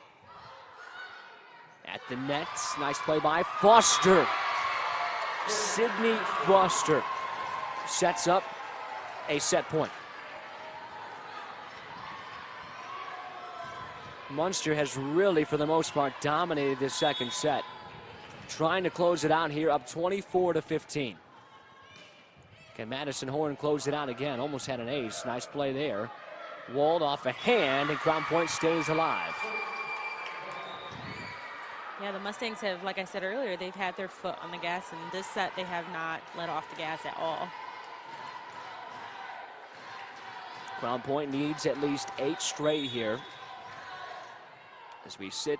At the net, nice play by Foster. Sydney Foster sets up a set point. Munster has really, for the most part, dominated this second set. Trying to close it out here, up 24-15. Can Madison Horn close it out again? Almost had an ace. Nice play there. Walled off a hand, and Crown Point stays alive. Yeah, the Mustangs have, like I said earlier, they've had their foot on the gas, and this set they have not let off the gas at all. Crown Point needs at least 8 straight here as we sit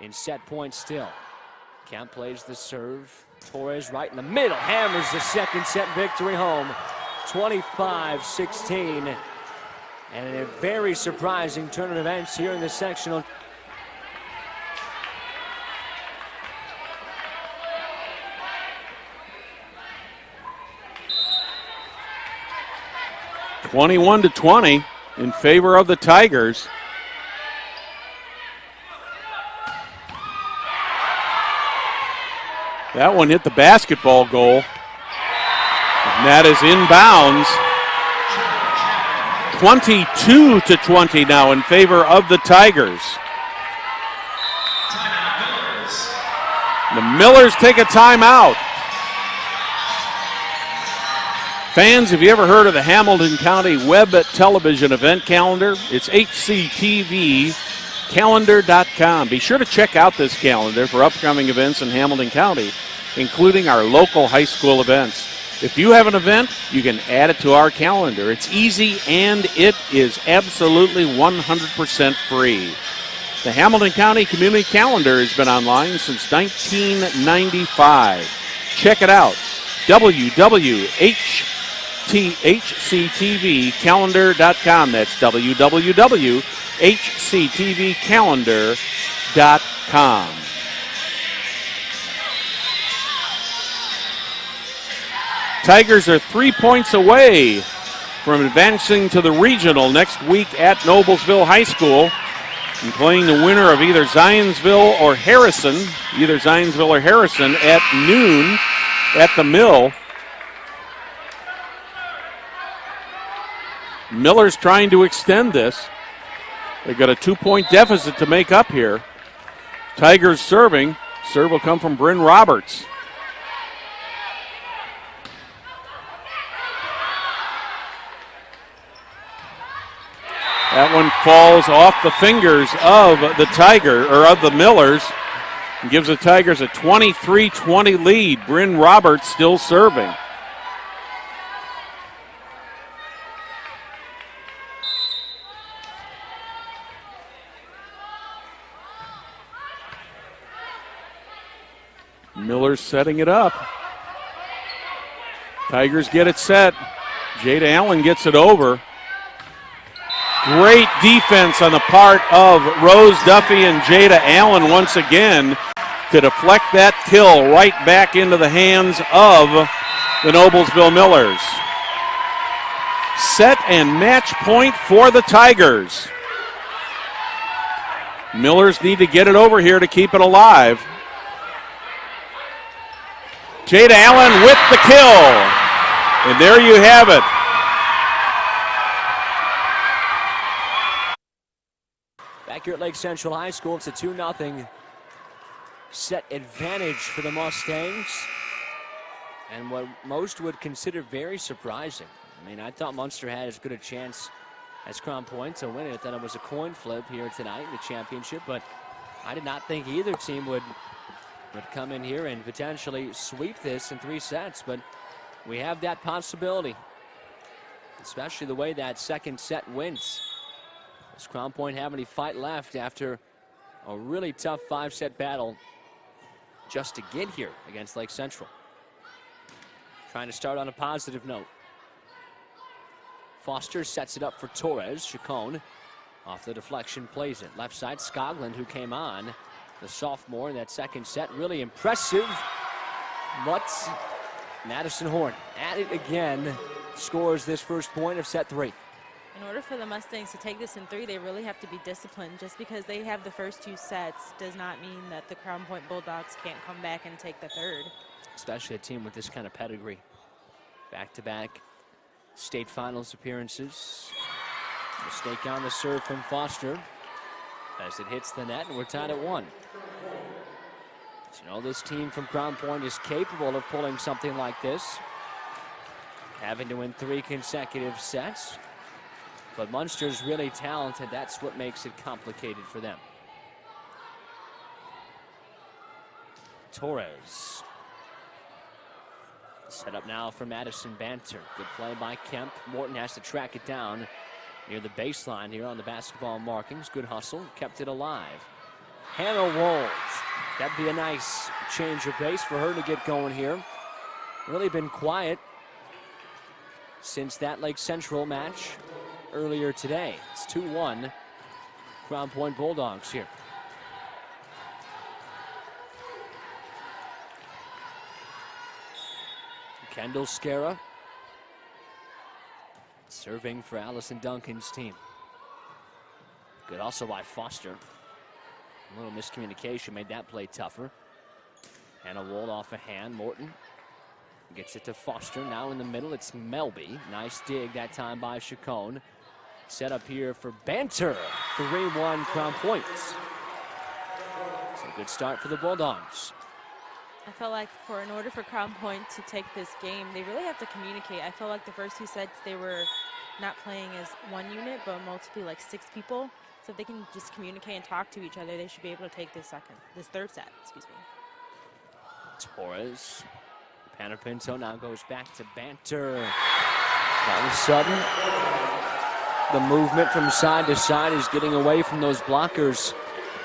in set point still. Kemp plays the serve. Torres right in the middle, hammers the second set victory home, 25-16. And a very surprising turn of events here in the sectional. (21-20) in favor of the Tigers. That one hit the basketball goal. And that is inbounds. 22-20 now in favor of the Tigers. The Millers take a timeout. Fans, have you ever heard of the Hamilton County Web Television event calendar? It's hctvcalendar.com. Be sure to check out this calendar for upcoming events in Hamilton County, including our local high school events. If you have an event, you can add it to our calendar. It's easy and it is absolutely 100% free. The Hamilton County Community Calendar has been online since 1995. Check it out. www.hctvcalendar.com. That's www.hctvcalendar.com. Tigers are 3 points away from advancing to the regional next week at Noblesville High School and playing the winner of either Zionsville or Harrison, at noon at the Mill. Miller's trying to extend this. They've got a 2-point deficit to make up here. Tigers serving. Serve will come from Bryn Roberts. That one falls off the fingers of the Millers, and gives the Tigers a 23-20 lead. Bryn Roberts still serving. Miller's setting it up. Tigers get it set. Jada Allen gets it over. Great defense on the part of Rose Duffy and Jada Allen once again to deflect that kill right back into the hands of the Noblesville Millers. Set and match point for the Tigers. Millers need to get it over here to keep it alive. Jada Allen with the kill. And there you have it. Back here at Lake Central High School, it's a 2-0 set advantage for the Mustangs. And what most would consider very surprising. I mean, I thought Munster had as good a chance as Crown Point to win it. I thought it was a coin flip here tonight in the championship, but I did not think either team would come in here and potentially sweep this in 3 sets, but we have that possibility, especially the way that second set went. Does Crown Point have any fight left after a really tough 5-set battle just to get here against Lake Central? Trying to start on a positive note. Foster sets it up for Torres. Chacon off the deflection plays it. Left side, Skoglund, who came on, the sophomore in that second set. Really impressive. But Madison Horn at it again. Scores this first point of set 3. In order for the Mustangs to take this in 3, they really have to be disciplined. Just because they have the first 2 sets does not mean that the Crown Point Bulldogs can't come back and take the third. Especially a team with this kind of pedigree. Back-to-back state finals appearances. Mistake on the serve from Foster as it hits the net, and we're tied at 1. So, you know, this team from Crown Point is capable of pulling something like this, having to win 3 consecutive sets. But Munster's really talented. That's what makes it complicated for them. Torres. Set up now for Madison Banter. Good play by Kemp. Morton has to track it down near the baseline here on the basketball markings. Good hustle, kept it alive. Hannah Wolds. That'd be a nice change of pace for her to get going here. Really been quiet since that Lake Central match earlier today. It's 2-1 Crown Point Bulldogs here. Kendall Scara serving for Allison Duncan's team. Good also by Foster. A little miscommunication made that play tougher. Hannah Wold off a hand. Morton gets it to Foster. Now in the middle, it's Melby. Nice dig that time by Chacon. Set up here for Banter. 3-1 Crown Point. So good start for the Bulldogs. I felt like in order for Crown Point to take this game, they really have to communicate. I felt like the first two sets they were not playing as one unit, but multiply like 6 people. So if they can just communicate and talk to each other, they should be able to take this third set, excuse me. Torres. Panapinto now goes back to Banter. All of a sudden, the movement from side to side is getting away from those blockers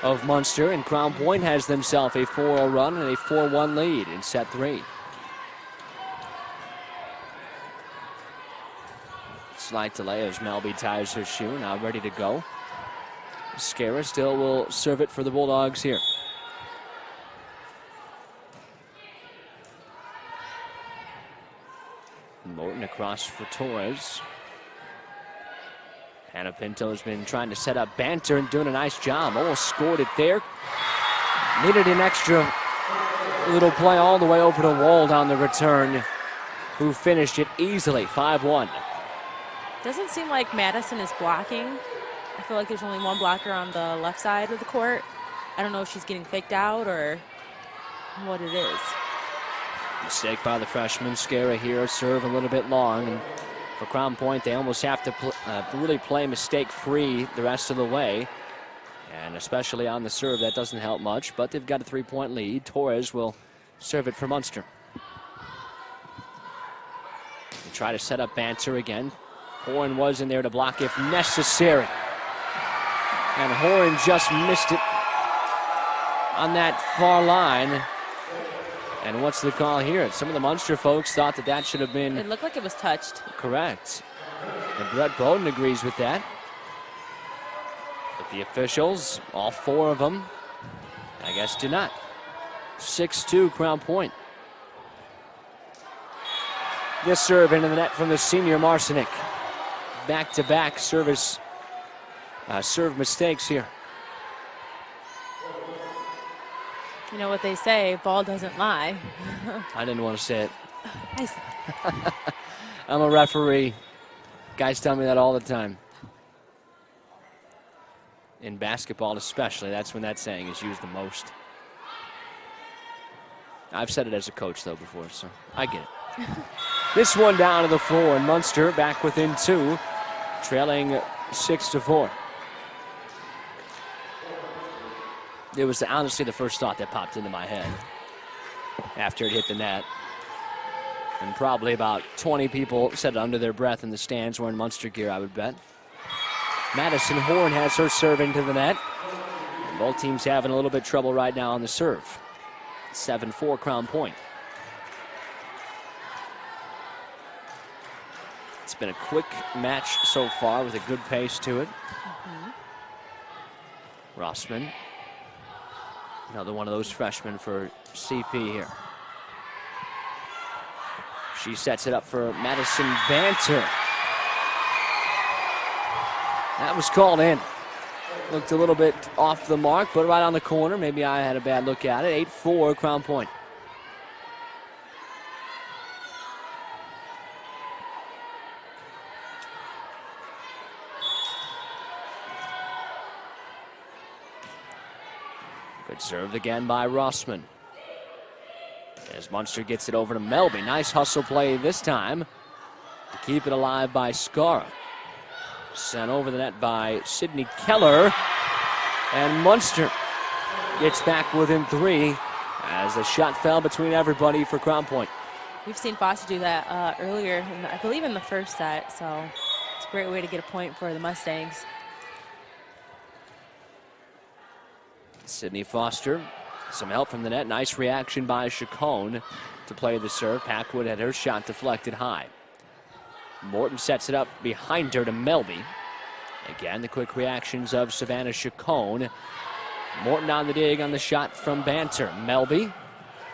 of Munster, and Crown Point has themselves a 4-0 run and a 4-1 lead in set 3. Slight delay as Melby ties her shoe, now ready to go. Scara still will serve it for the Bulldogs here. Morton across for Torres. Hannah Pinto's been trying to set up Banter and doing a nice job. Almost scored it there. Needed an extra little play all the way over to Wald on the return, who finished it easily, 5-1. Doesn't seem like Madison is blocking. I feel like there's only one blocker on the left side of the court. I don't know if she's getting faked out or what it is. Mistake by the freshman. Scara here, serve a little bit long. And for Crown Point, they almost have to really play mistake-free the rest of the way. And especially on the serve, that doesn't help much. But they've got a 3-point lead. Torres will serve it for Munster. They try to set up Banter again. Horan was in there to block if necessary. And Horan just missed it on that far line. And what's the call here? Some of the Munster folks thought that should have been... It looked like it was touched. Correct. And Brett Bowden agrees with that. But the officials, all 4 of them, I guess do not. 6-2 Crown Point. This serve into the net from the senior Marcinick. Back-to-back serve mistakes here. You know what they say, ball doesn't lie. I didn't want to say it. Nice. I'm a referee. Guys tell me that all the time. In basketball especially, that's when that saying is used the most. I've said it as a coach, though, before, so I get it. This one down to the floor, and Munster back within 2, trailing 6-4. It was honestly the first thought that popped into my head after it hit the net. And probably about 20 people said it under their breath in the stands wearing Munster gear, I would bet. Madison Horn has her serve into the net. And both teams having a little bit trouble right now on the serve. 7-4 Crown Point. It's been a quick match so far with a good pace to it. Rossman. Another one of those freshmen for CP here. She sets it up for Madison Banter. That was called in. Looked a little bit off the mark, but right on the corner. Maybe I had a bad look at it. 8-4 Crown Point. Good served again by Rossman. As Munster gets it over to Melby. Nice hustle play this time to keep it alive by Scara. Sent over the net by Sydney Keller. And Munster gets back within 3 as the shot fell between everybody for Crown Point. We've seen Foster do that earlier, I believe in the first set, so it's a great way to get a point for the Mustangs. Sydney Foster, some help from the net. Nice reaction by Chacon to play the serve. Packwood had her shot deflected high. Morton sets it up behind her to Melby. Again, the quick reactions of Savannah Chacon. Morton on the dig on the shot from Banter. Melby,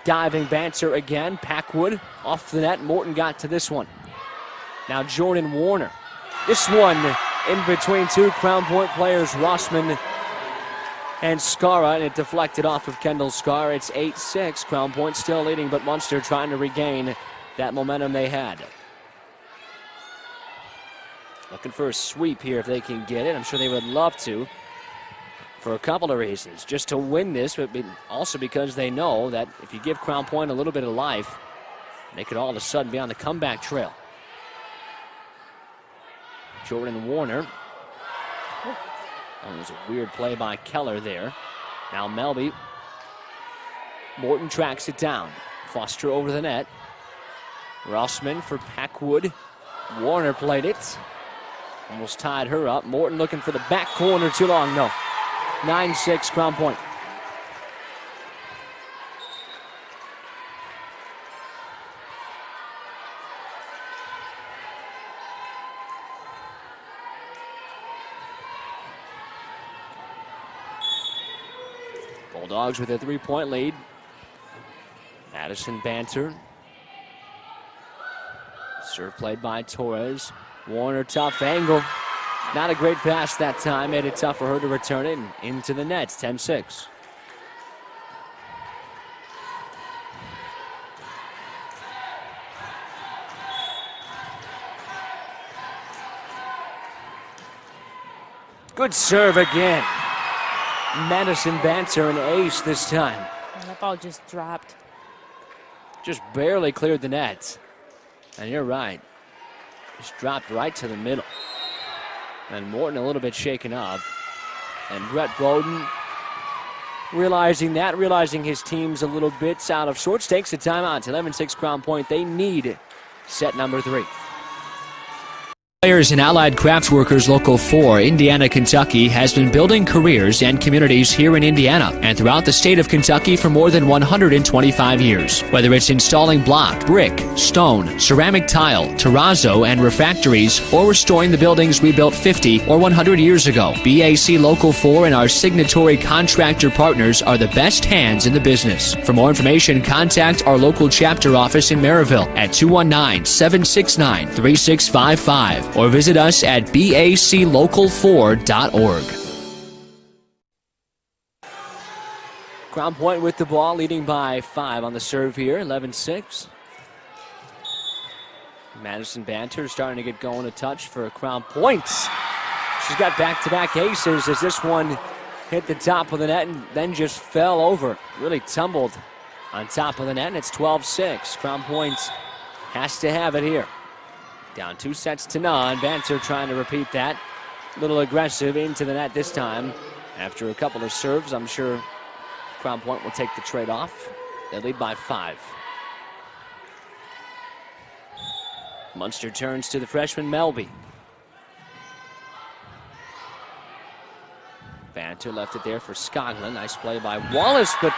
diving Banter again. Packwood off the net. Morton got to this one. Now Jordan Warner. This one in between two Crown Point players, Rossman and Skara, and it deflected off of Kendall Skara. It's 8-6. Crown Point still leading, but Munster trying to regain that momentum they had. Looking for a sweep here if they can get it. I'm sure they would love to for a couple of reasons. Just to win this, but also because they know that if you give Crown Point a little bit of life, they could all of a sudden be on the comeback trail. Jordan Warner. Oh, it was a weird play by Keller there. Now Melby. Morton tracks it down. Foster over the net. Rossman for Packwood. Warner played it. Almost tied her up. Morton looking for the back corner. Too long. No. 9-6 Crown Point. Bulldogs with a 3-point lead. Madison Banter. Serve played by Torres. Warner, tough angle. Not a great pass that time. Made it tough for her to return it into the nets. 10-6. Good serve again. Madison Banter, an ace this time. That ball just dropped. Just barely cleared the net. And you're right. Just dropped right to the middle. And Morton a little bit shaken up. And Brett Bowden realizing his team's a little bit out of sorts, takes a timeout. 11-6 Crown Point. They need set number 3. Players and Allied Crafts Workers Local 4, Indiana, Kentucky, has been building careers and communities here in Indiana and throughout the state of Kentucky for more than 125 years. Whether it's installing block, brick, stone, ceramic tile, terrazzo, and refractories, or restoring the buildings we built 50 or 100 years ago, BAC Local 4 and our signatory contractor partners are the best hands in the business. For more information, contact our local chapter office in Maryville at 219-769-3655. Or visit us at baclocal4.org. Crown Point with the ball, leading by 5 on the serve here, 11-6. Madison Banter starting to get going a touch for Crown Point. She's got back-to-back aces as this one hit the top of the net and then just fell over. Really tumbled on top of the net, and it's 12-6. Crown Point has to have it here. Down 2-0. Banter trying to repeat that. A little aggressive into the net this time. After a couple of serves, I'm sure Crown Point will take the trade off. They lead by 5. Munster turns to the freshman Melby. Banter left it there for Skoglund. Nice play by Wallace, but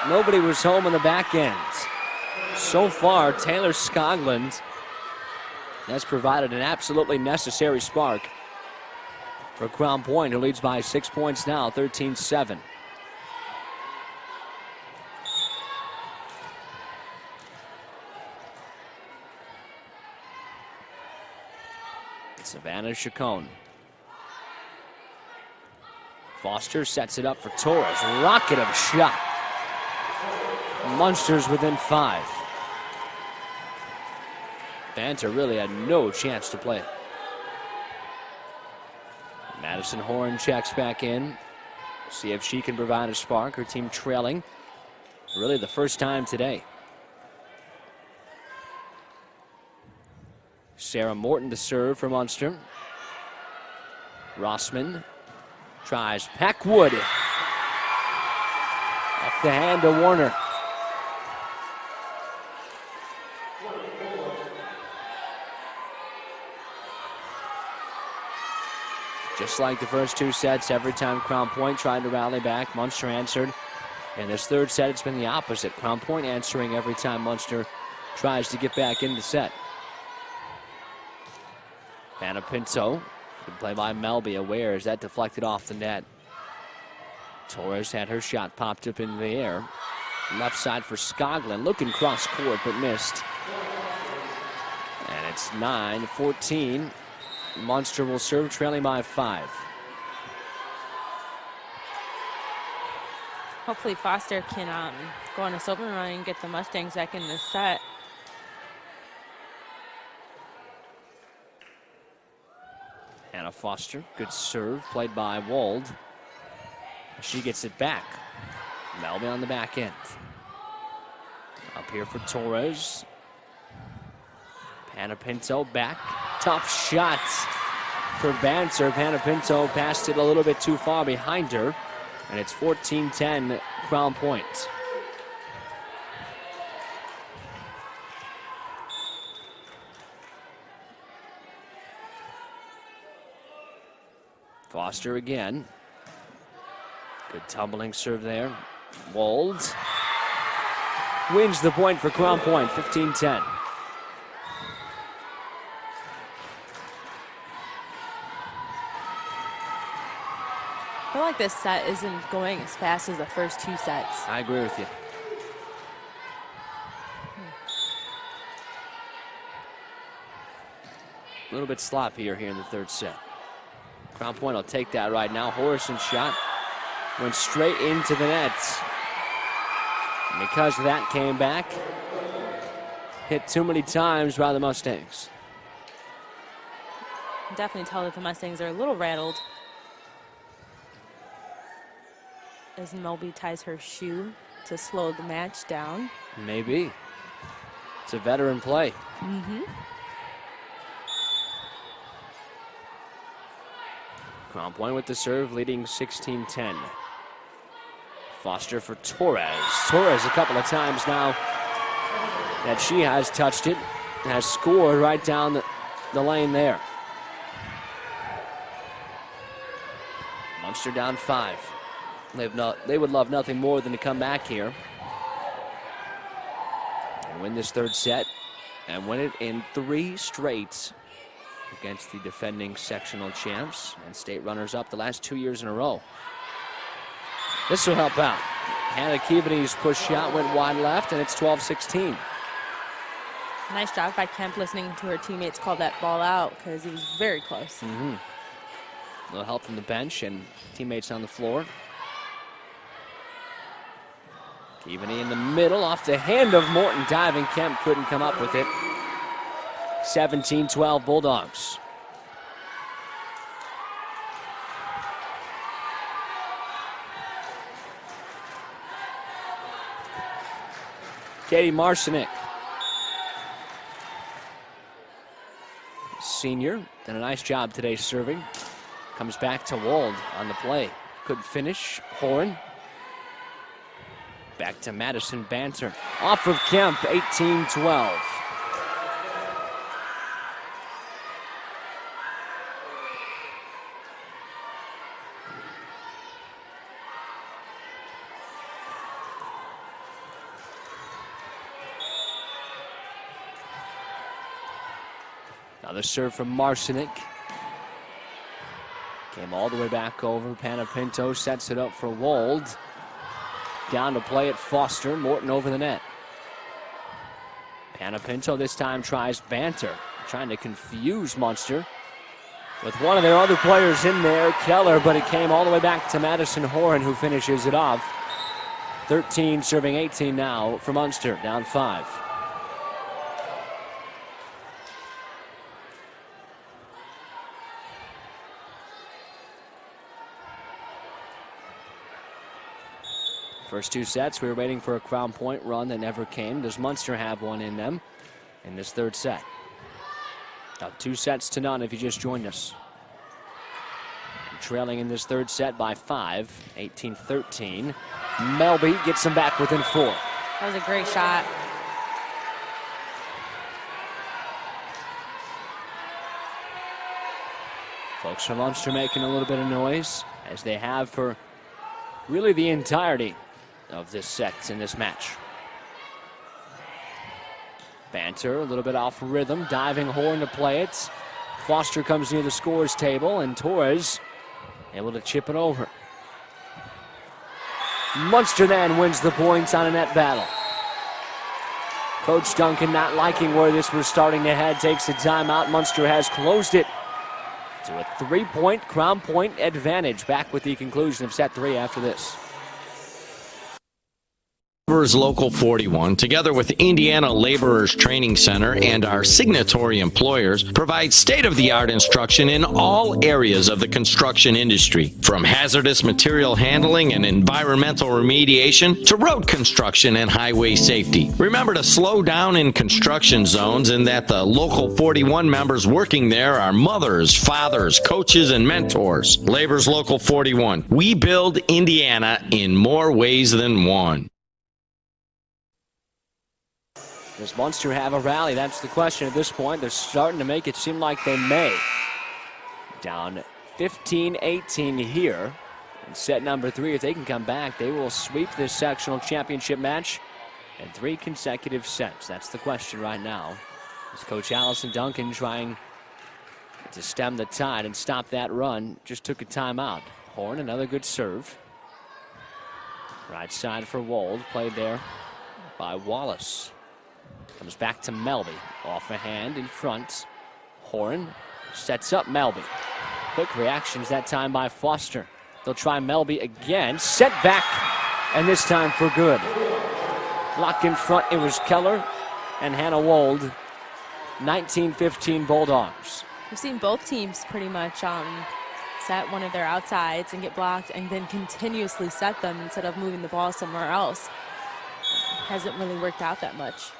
nobody was home in the back end. So far, Taylor Skoglund has provided an absolutely necessary spark for Crown Point, who leads by 6 points now, 13-7. Savannah Chacon. Foster sets it up for Torres. Rocket of a shot. Munster's within 5. Banter really had no chance to play. Madison Horn checks back in. See if she can provide a spark. Her team trailing for really the first time today. Sarah Morton to serve for Munster. Rossman tries Packwood. Off the hand of Warner. Just like the first 2 sets, every time Crown Point tried to rally back, Munster answered. In this 3rd set, it's been the opposite. Crown Point answering every time Munster tries to get back in the set. Panapinto, good play by Melby, aware as that deflected off the net. Torres had her shot popped up in the air. Left side for Skoglund, looking cross court but missed. And it's 9-14. Munster will serve, trailing by 5. Hopefully Foster can go on a silver run and get the Mustangs back in this set. Hannah Foster, good serve, played by Wold. She gets it back. Melby on the back end. Up here for Torres. Panapinto back. Tough shots for Banter. Panapinto passed it a little bit too far behind her. And it's 14-10 Crown Point. Foster again. Good tumbling serve there. Wold wins the point for Crown Point, 15-10. I feel like this set isn't going as fast as the first 2 sets. I agree with you. A little bit sloppier here in the 3rd set. Crown Point will take that right now. Horison's shot went straight into the net. And because of that, came back. Hit too many times by the Mustangs. You can definitely tell that the Mustangs are a little rattled. As Melby ties her shoe to slow the match down. Maybe. It's a veteran play. Crown Point with the serve, leading 16-10. Foster for Torres. Torres a couple of times now that she has touched it, has scored right down the lane there. Munster down 5. They would love nothing more than to come back here and win this 3rd set and win it in 3 straight against the defending sectional champs and state runners-up the last 2 years in a row. This will help out. Hannah Keaveney's push shot went wide left, and it's 12-16. Nice job by Kemp listening to her teammates call that ball out because it was very close. A little help from the bench and teammates on the floor. Keaveney in the middle off the hand of Morton. Diving Kemp couldn't come up with it. 17-12 Bulldogs. Katie Marcinek, senior, done a nice job today serving. Comes back to Wold on the play. Couldn't finish. Horan. Back to Madison Banter. Off of Kemp, 18-12. Another serve from Marcinek. Came all the way back over. Panapinto sets it up for Wold. Down to play at Foster. Morton over the net. Panapinto this time tries Banter. Trying to confuse Munster with one of their other players in there, Keller, but it came all the way back to Madison Horan, who finishes it off. 13 serving 18 now for Munster, down 5. First 2 sets, we were waiting for a Crown Point run that never came. Does Munster have one in them in this 3rd set? Now 2-0 if you just joined us. Trailing in this 3rd set by 5, 18-13. Melby gets them back within 4. That was a great shot. Folks from Munster making a little bit of noise, as they have for really the entirety of this set in this match. Banter, a little bit off rhythm, diving Horn to play it. Foster comes near the scores table, and Torres able to chip it over. Munster then wins the points on a net battle. Coach Duncan, not liking where this was starting to head, takes a timeout. Munster has closed it to a 3-point Crown Point advantage. Back with the conclusion of set 3 after this. Laborers Local 41, together with Indiana Laborers Training Center and our signatory employers, provide state-of-the-art instruction in all areas of the construction industry, from hazardous material handling and environmental remediation to road construction and highway safety. Remember to slow down in construction zones, and that the Local 41 members working there are mothers, fathers, coaches, and mentors. Laborers Local 41. We build Indiana in more ways than one. Does Munster have a rally? That's the question at this point. They're starting to make it seem like they may. Down 15-18 here in set number 3. If they can come back, they will sweep this sectional championship match in 3 consecutive sets. That's the question right now. As Coach Allison Duncan trying to stem the tide and stop that run. Just took a timeout. Horn, another good serve. Right side for Wold, played there by Wallace. Comes back to Melby, off a hand in front. Horn sets up Melby. Quick reactions that time by Foster. They'll try Melby again, set back, and this time for good. Block in front, it was Keller and Hannah Wold. 19-15 Bulldogs. We've seen both teams pretty much set one of their outsides and get blocked and then continuously set them instead of moving the ball somewhere else. Hasn't really worked out that much.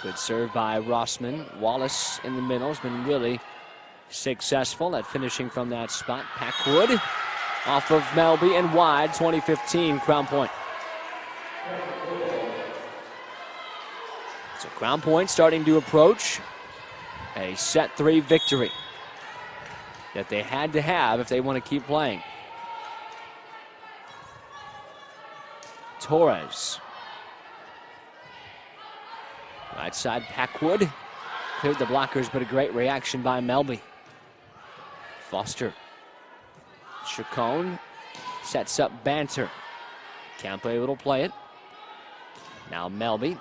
Good serve by Rossman. Wallace in the middle has been really successful at finishing from that spot. Packwood off of Melby and wide. 20-15 Crown Point. So Crown Point starting to approach a set 3 victory that they had to have if they want to keep playing. Torres. Right side, Packwood. Cleared the blockers, but a great reaction by Melby. Foster. Chacon sets up Banter. Campo able to play it. Now Melby.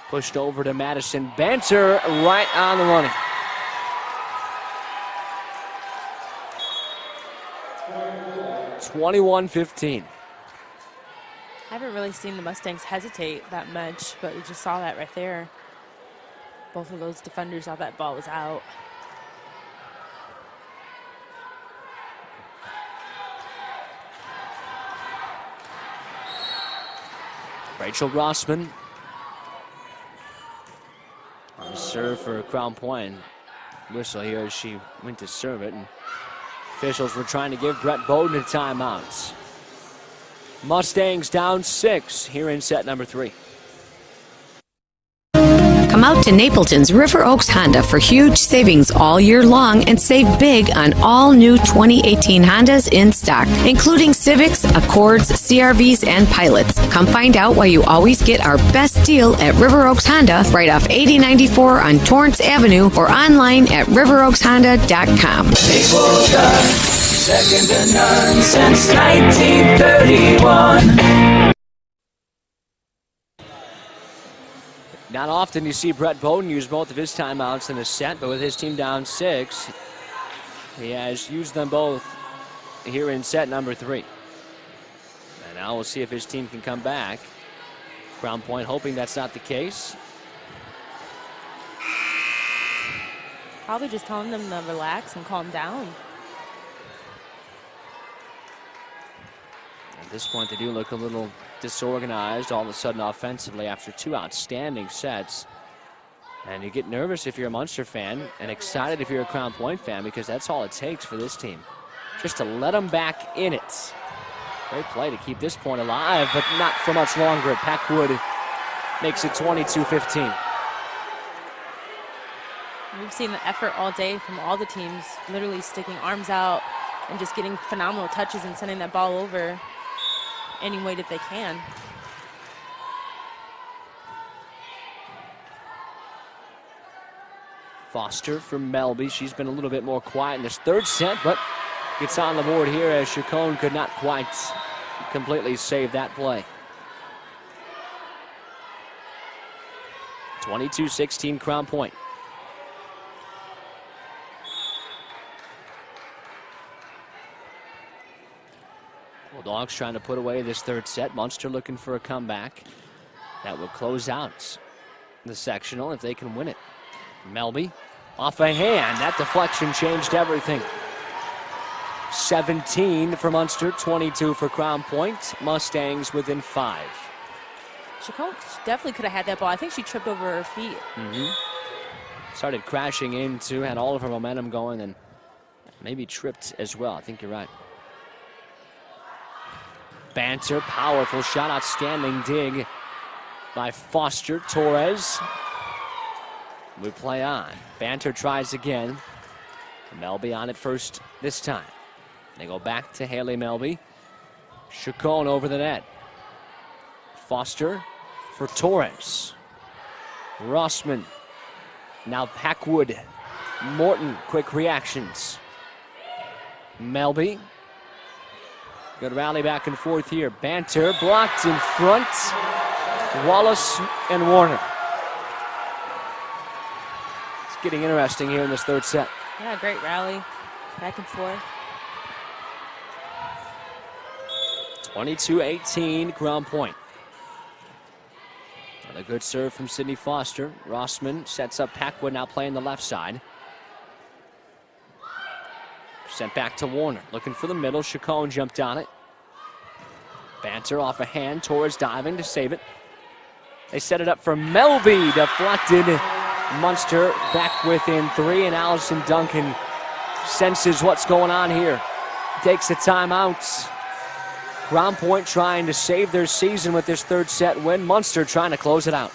Pushed over to Madison. Banter right on the money. (21-15). I haven't really seen the Mustangs hesitate that much, but we just saw that right there. Both of those defenders thought that ball was out. Rachel Rossman on the serve for Crown Point. Whistle here as she went to serve it, and officials were trying to give Brett Bowden a timeout. Mustangs down 6 here in set number 3. Come out to Napleton's River Oaks Honda for huge savings all year long and save big on all new 2018 Hondas in stock, including Civics, Accords, CRVs, and Pilots. Come find out why you always get our best deal at River Oaks Honda right off 8094 on Torrance Avenue or online at riveroakshonda.com. Napleton, second to none since 1931. Not often you see Brett Bowden use both of his timeouts in a set, but with his team down 6, he has used them both here in set number 3. And now we'll see if his team can come back. Crown Point hoping that's not the case. Probably just telling them to relax and calm down. At this point, they do look a little disorganized all of a sudden offensively after 2 outstanding sets. And you get nervous if you're a Munster fan and excited if you're a Crown Point fan, because that's all it takes for this team, just to let them back in it. Great play to keep this point alive, but not for much longer. Packwood makes it 22-15. We've seen the effort all day from all the teams, literally sticking arms out and just getting phenomenal touches and sending that ball over any way that they can. Foster for Melby. She's been a little bit more quiet in this third set, but gets on the board here as Chacon could not quite completely save that play. 22-16 Crown Point. Bulldogs trying to put away this third set. Munster looking for a comeback that would close out the sectional if they can win it. Melby off a hand. That deflection changed everything. 17 for Munster, 22 for Crown Point. Mustangs within 5. Chacon definitely could have had that ball. I think she tripped over her feet. Started crashing into, had all of her momentum going, and maybe tripped as well. I think you're right. Banter, powerful shot, outstanding dig by Foster. Torres we play on. Banter tries again. Melby on it first this time. They go back to Haley Melby. Chacon over the net. Foster for Torres. Rossman. Now Packwood. Morton, quick reactions. Melby. Good rally back and forth here. Banter blocked in front. Wallace and Warner. It's getting interesting here in this third set. Yeah, great rally. Back and forth. 22-18 Crown Point. Another good serve from Sydney Foster. Rossman sets up Packwood, now playing the left side. Sent back to Warner, looking for the middle. Chacon jumped on it. Banter off a hand. Torres diving to save it. They set it up for Melby. Deflected. Munster back within 3, and Allison Duncan senses what's going on here. Takes a timeout. Crown Point trying to save their season with this third set win. Munster trying to close it out.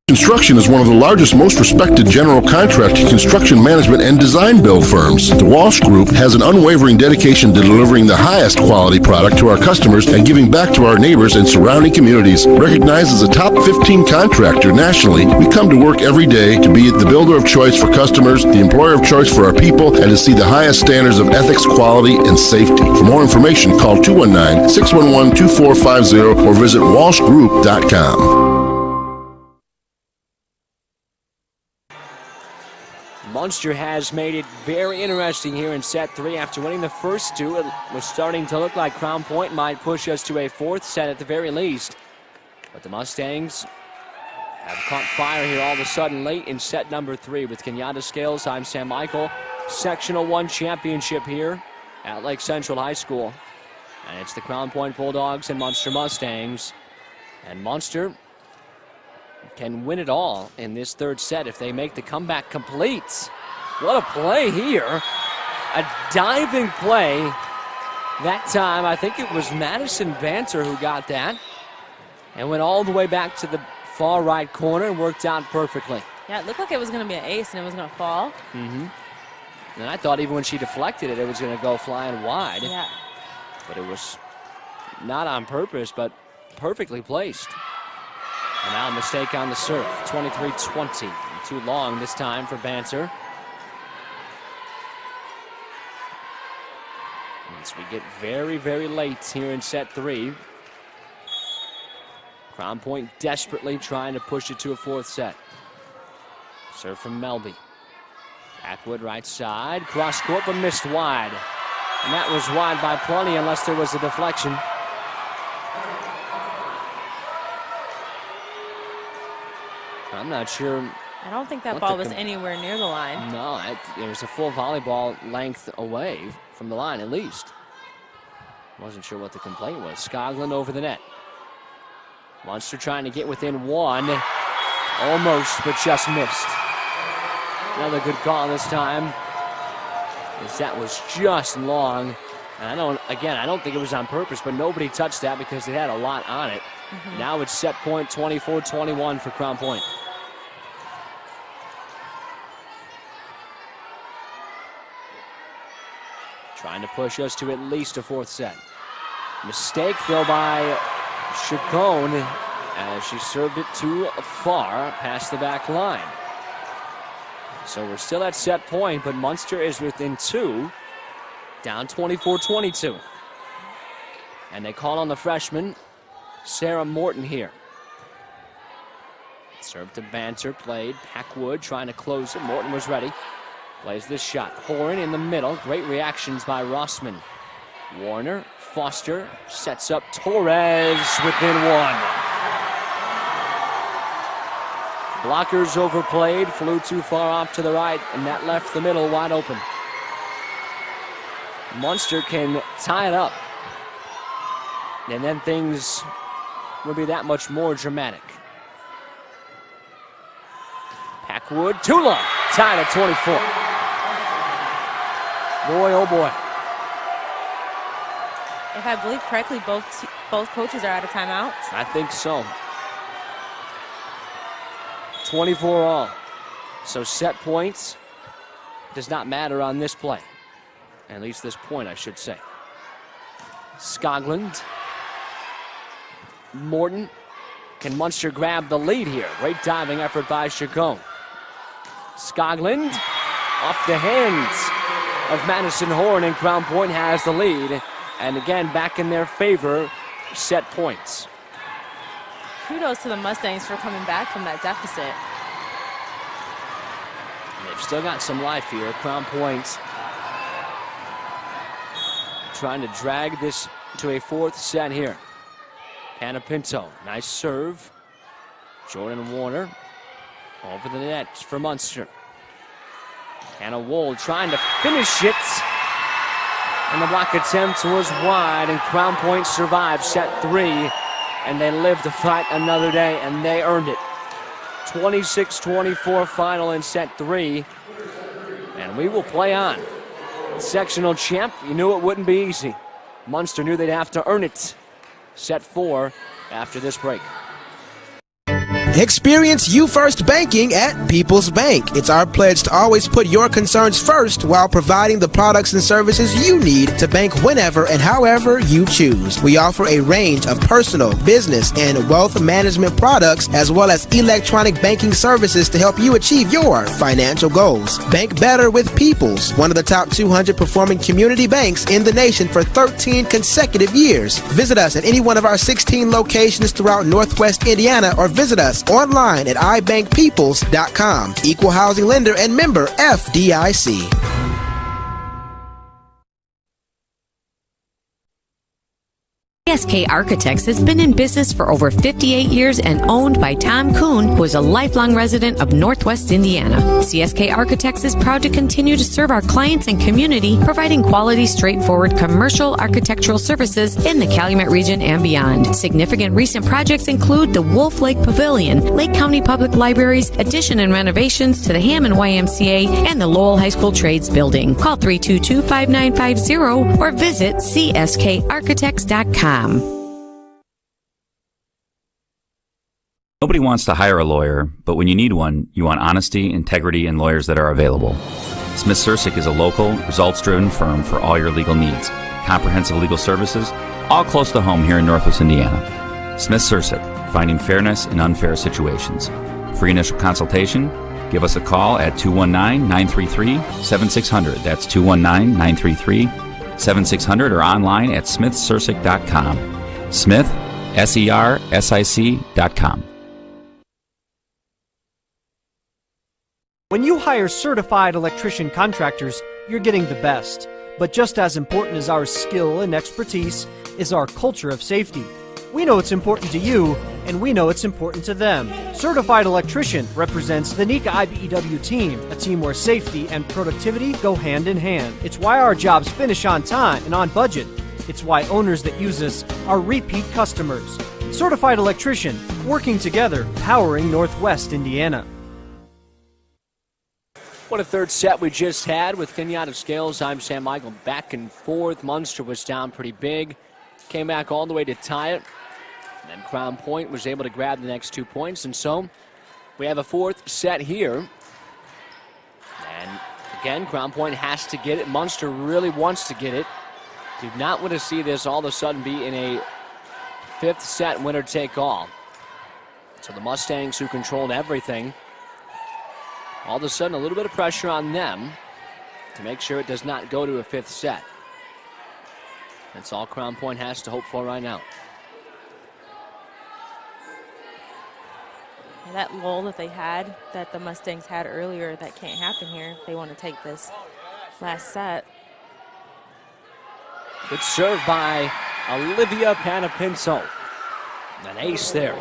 Construction is one of the largest, most respected general contracting, construction management, and design build firms. The Walsh Group has an unwavering dedication to delivering the highest quality product to our customers and giving back to our neighbors and surrounding communities. Recognized as a top 15 contractor nationally, we come to work every day to be the builder of choice for customers, the employer of choice for our people, and to see the highest standards of ethics, quality, and safety. For more information, call 219-611-2450 or visit walshgroup.com. Munster has made it very interesting here in set 3. After winning the first 2, it was starting to look like Crown Point might push us to a 4th set at the very least. But the Mustangs have caught fire here all of a sudden late in set number 3 with Kenyatta Scales. I'm Sam Michael. Sectional 1 championship here at Lake Central High School. And it's the Crown Point Bulldogs and Munster Mustangs. And Munster can win it all in this third set if they make the comeback complete. What a play here. A diving play. That time, I think it was Madison Banter who got that. And went all the way back to the far right corner and worked out perfectly. Yeah, it looked like it was going to be an ace and it was going to fall. And I thought even when she deflected it, it was going to go flying wide. Yeah. But it was not on purpose, but perfectly placed. And now a mistake on the serve. 23-20. Too long this time for Banter. As we get very, very late here in set 3. Crown Point desperately trying to push it to a 4th set. Serve from Melby. Packwood right side. Cross court, but missed wide. And that was wide by plenty unless there was a deflection. I'm not sure. I don't think that ball was anywhere near the line. No, it was a full volleyball length away from the line at least. Wasn't sure what the complaint was. Skoglund over the net. Munster trying to get within 1. Almost, but just missed. Another good call this time. As that was just long. And I don't think it was on purpose, but nobody touched that because it had a lot on it. Now it's set point 24-21 for Crown Point. trying to push us to at least a fourth set. Mistake, though, by Chacon as she served it too far past the back line. So we're still at set point, but Munster is within 2, down 24-22. And they call on the freshman, Sarah Morton here. Serve to Banter, played. Packwood trying to close it. Morton was ready. Plays this shot. Horan in the middle. Great reactions by Rossman. Warner, Foster, sets up Torres within 1. Blockers overplayed, flew too far off to the right, and that left the middle wide open. Munster can tie it up, and then things will be that much more dramatic. Packwood, too long, tied at 24. Boy, oh boy. If I believe correctly, both coaches are out of timeouts. I think so. 24 all. So set points does not matter on this play. At least this point, I should say. Skoglund. Morton. Can Munster grab the lead here? Great diving effort by Chacon. Skoglund off the hands of Madison Horn, and Crown Point has the lead. And again, back in their favor, set points. Kudos to the Mustangs for coming back from that deficit. And they've still got some life here. Crown Point trying to drag this to a fourth set here. Panapinto, nice serve. Jordan Warner over the net for Munster. Hannah Wold trying to finish it. And the block attempt was wide, and Crown Point survived set 3. And they lived to fight another day, and they earned it. 26-24 final in set 3. And we will play on. Sectional champ, you knew it wouldn't be easy. Munster knew they'd have to earn it. Set 4 after this break. Experience You First banking at People's Bank. It's our pledge to always put your concerns first while providing the products and services you need to bank whenever and however you choose. We offer a range of personal, business, and wealth management products as well as electronic banking services to help you achieve your financial goals. Bank better with People's, one of the top 200 performing community banks in the nation for 13 consecutive years. Visit us at any one of our 16 locations throughout Northwest Indiana or visit us online at ibankpeoples.com. Equal housing lender and member FDIC. CSK Architects has been in business for over 58 years and owned by Tom Kuhn, who is a lifelong resident of Northwest Indiana. CSK Architects is proud to continue to serve our clients and community, providing quality, straightforward commercial architectural services in the Calumet region and beyond. Significant recent projects include the Wolf Lake Pavilion, Lake County Public Libraries, addition and renovations to the Hammond YMCA, and the Lowell High School Trades Building. Call 322-5950 or visit cskarchitects.com. Nobody wants to hire a lawyer, but when you need one, you want honesty, integrity, and lawyers that are available. Smith Sursick is a local, results-driven firm for all your legal needs. Comprehensive legal services, all close to home here in Northwest Indiana. Smith Sursick, finding fairness in unfair situations. Free initial consultation, give us a call at 219-933-7600. That's 219-933-7600 or online at smithsursick.com. Smith, SERSIC.com. When you hire certified electrician contractors, you're getting the best. But just as important as our skill and expertise is our culture of safety. We know it's important to you, and we know it's important to them. Certified Electrician represents the NECA IBEW team, a team where safety and productivity go hand in hand. It's why our jobs finish on time and on budget. It's why owners that use us are repeat customers. Certified Electrician, working together, powering Northwest Indiana. What a third set we just had with Kenyatta Scales. I'm Sam Michael, back and forth. Munster was down pretty big. Came back all the way to tie it. And then Crown Point was able to grab the next 2 points. And so we have a fourth set here. And Again, Crown Point has to get it. Munster really wants to get it. Do not want to see this all of a sudden be in a 5th set winner take all. So the Mustangs, who controlled everything, all of a sudden a little bit of pressure on them to make sure it does not go to a 5th set. That's all Crown Point has to hope for right now. And that lull that they had, that the Mustangs had earlier, that can't happen here if they want to take this last set. Good serve by Olivia Panapinto. An ace there.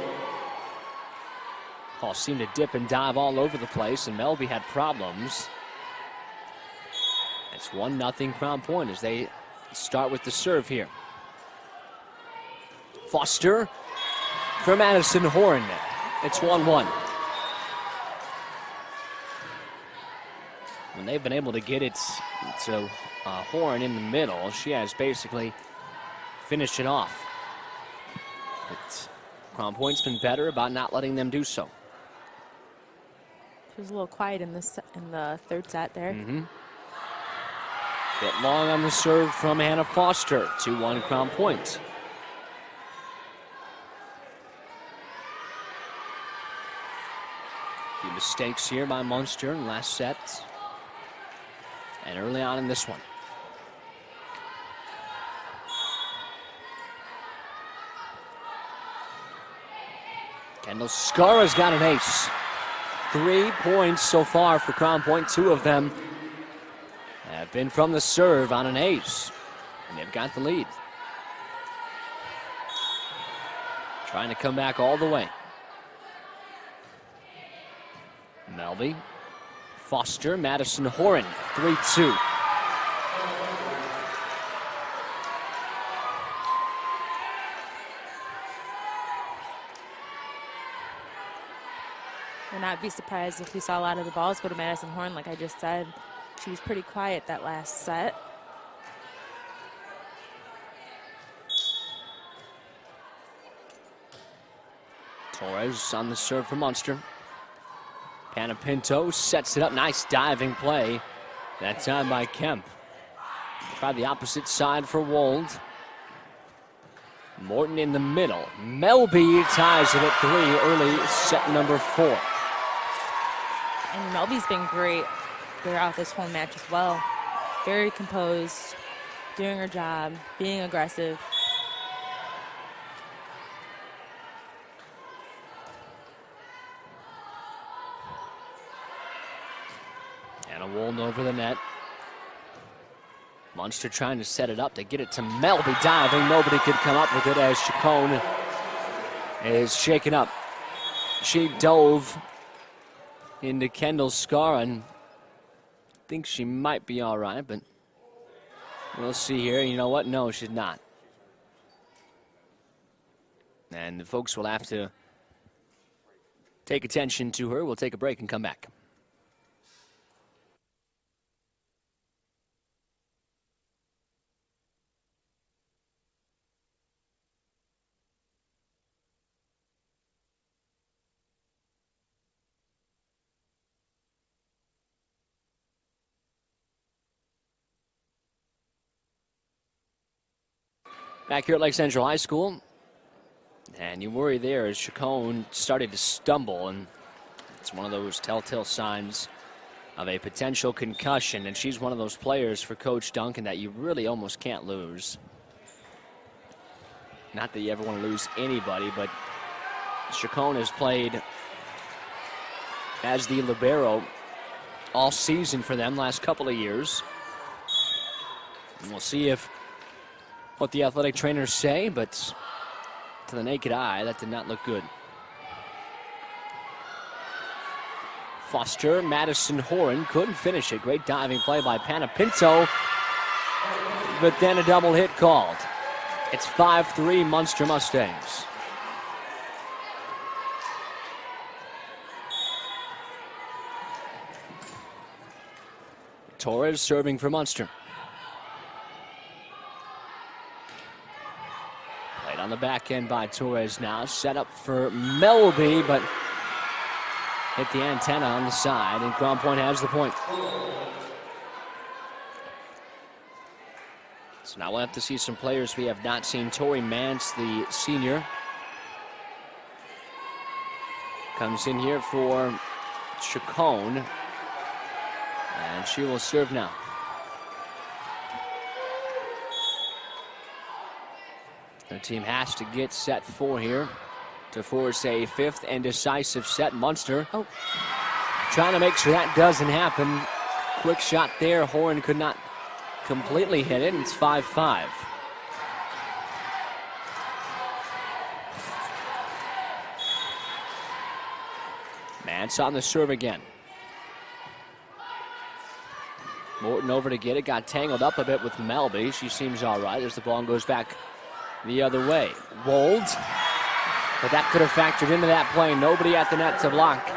Ball seemed to dip and dive all over the place, and Melby had problems. It's 1-0 Crown Point as they start with the serve here. Foster for Madison Horn. It's 1-1. When they've been able to get it to Horn in the middle, she has basically finished it off. But Crown Point's been better about not letting them do so. She was a little quiet in the 3rd set there. Bit long on the serve from Hannah Foster. 2-1 Crown Point. A few mistakes here by Munster in the last set. And early on in this one. Kendall Skara's got an ace. 3 points so far for Crown Point. 2 of them have been from the serve on an ace. And they've got the lead. Trying to come back all the way. Melby, Foster, Madison Horan, 3-2. Would not be surprised if we saw a lot of the balls go to Madison Horn, like I just said. She was pretty quiet that last set. Torres on the serve for Munster. Panapinto sets it up. Nice diving play. That time by Kemp. Try the opposite side for Wold. Morton in the middle. Melby ties it at 3 early set number 4. And Melby's been great throughout this whole match as well. Very composed, doing her job, being aggressive. And a Wold over the net. Munster trying to set it up to get it to Melby diving. Nobody could come up with it as Chacon is shaken up. She dove into Kendall Skara and thinks she might be all right, but we'll see here. You know what? No, she's not. And the folks will have to take attention to her. We'll take a break and come back. Back here at Lake Central High School, and you worry there as Chacon started to stumble, and it's one of those telltale signs of a potential concussion, and she's one of those players for Coach Duncan that you really almost can't lose. Not that you ever want to lose anybody, but Chacon has played as the libero all season for them last couple of years. And we'll see if what the athletic trainers say, but to the naked eye, that did not look good. Foster, Madison Horan couldn't finish it. Great diving play by Panapinto, but then a double hit called. It's 5-3 Munster Mustangs. Torres serving for Munster. On the back end by Torres now. Set up for Melby, but hit the antenna on the side, and Crown Point has the point. So now we'll have to see some players we have not seen. Tori Mance, the senior, comes in here for Chacon, and she will serve now. The team has to get set 4 here to force a 5th and decisive set. Munster trying to make sure that doesn't happen. Quick shot there. Horan could not completely hit it. It's 5-5. Mance on the serve again. Morton over to get it. Got tangled up a bit with Melby. She seems all right as the ball goes back the other way. Wold. But that could have factored into that play. Nobody at the net to block.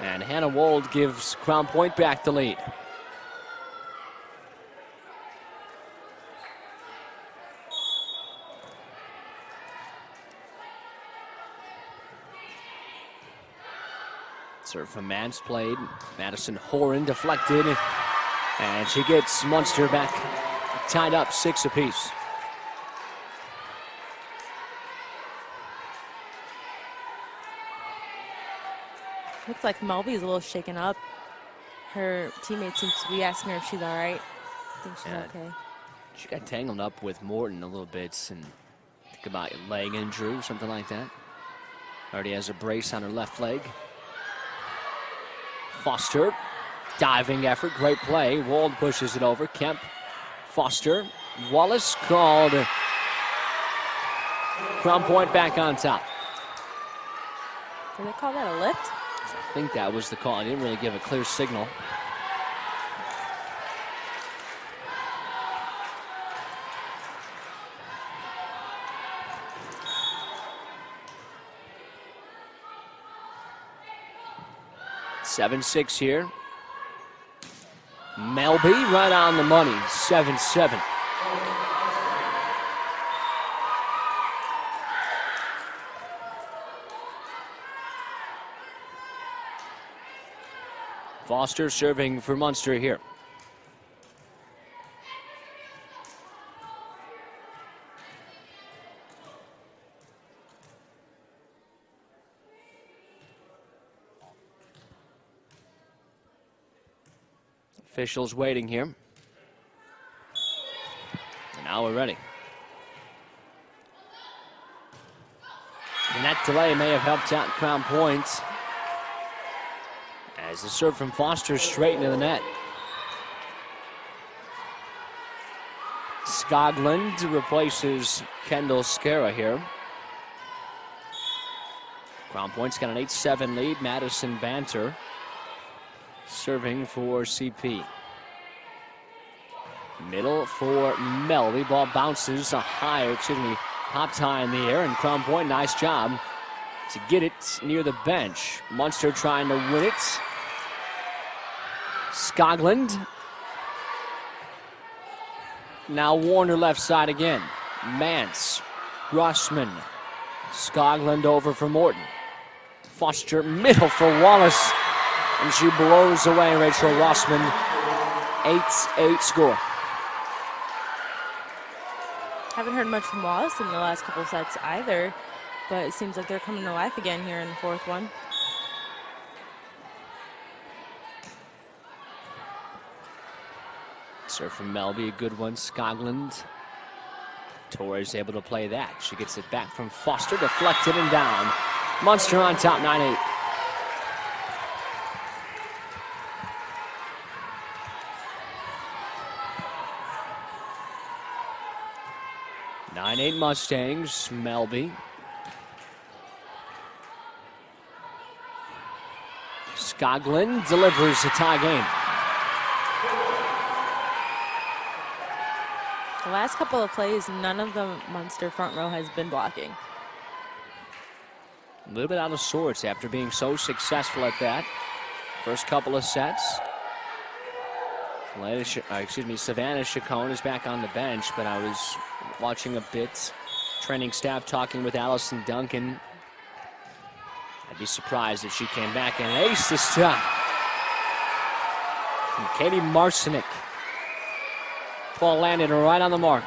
And Hannah Wold gives Crown Point back the lead. Serve from Mance played. Madison Horan deflected. And she gets Munster back tied up 6 apiece. Looks like Melby's a little shaken up. Her teammates seem to be asking her if she's all right. I think she's okay. She got tangled up with Morton a little bit, and think about leg injury, something like that. Already has a brace on her left leg. Foster, diving effort, great play. Wold pushes it over. Kemp, Foster, Wallace called. Crown Point back on top. Did they call that a lift? I think that was the call. I didn't really give a clear signal. (7-6) here. Melby right on the money. 7-7. Foster serving for Munster here. Officials waiting here. And now we're ready. And that delay may have helped out Crown Point, as the serve from Foster straight into the net. Skoglund replaces Kendall Scara here. Crown Point's got an 8-7 lead. Madison Banter serving for CP. Middle for Melby. Ball bounces popped high in the air, and Crown Point, nice job to get it near the bench. Munster trying to win it. Skoglund. Now Warner left side again. Mance, Russman, Skoglund over for Morton. Foster middle for Wallace, and she blows away Rachel Rossman. 8-8 score. Haven't heard much from Wallace in the last couple of sets either, but it seems like they're coming to life again here in the 4th one. Serve from Melby, a good one. Skoglund. Torres able to play that. She gets it back from Foster, deflected and down. Munster on top, 9-8. Mustangs. Melby. Skoglund delivers a tie game. The last couple of plays, none of the Munster front row has been blocking. A little bit out of sorts after being so successful at that. First couple of sets. Savannah Chacon is back on the bench, but I was watching a bit. Training staff talking with Allison Duncan. I'd be surprised if she came back and aced this time. From Katie Marcinek. Ball landed right on the mark.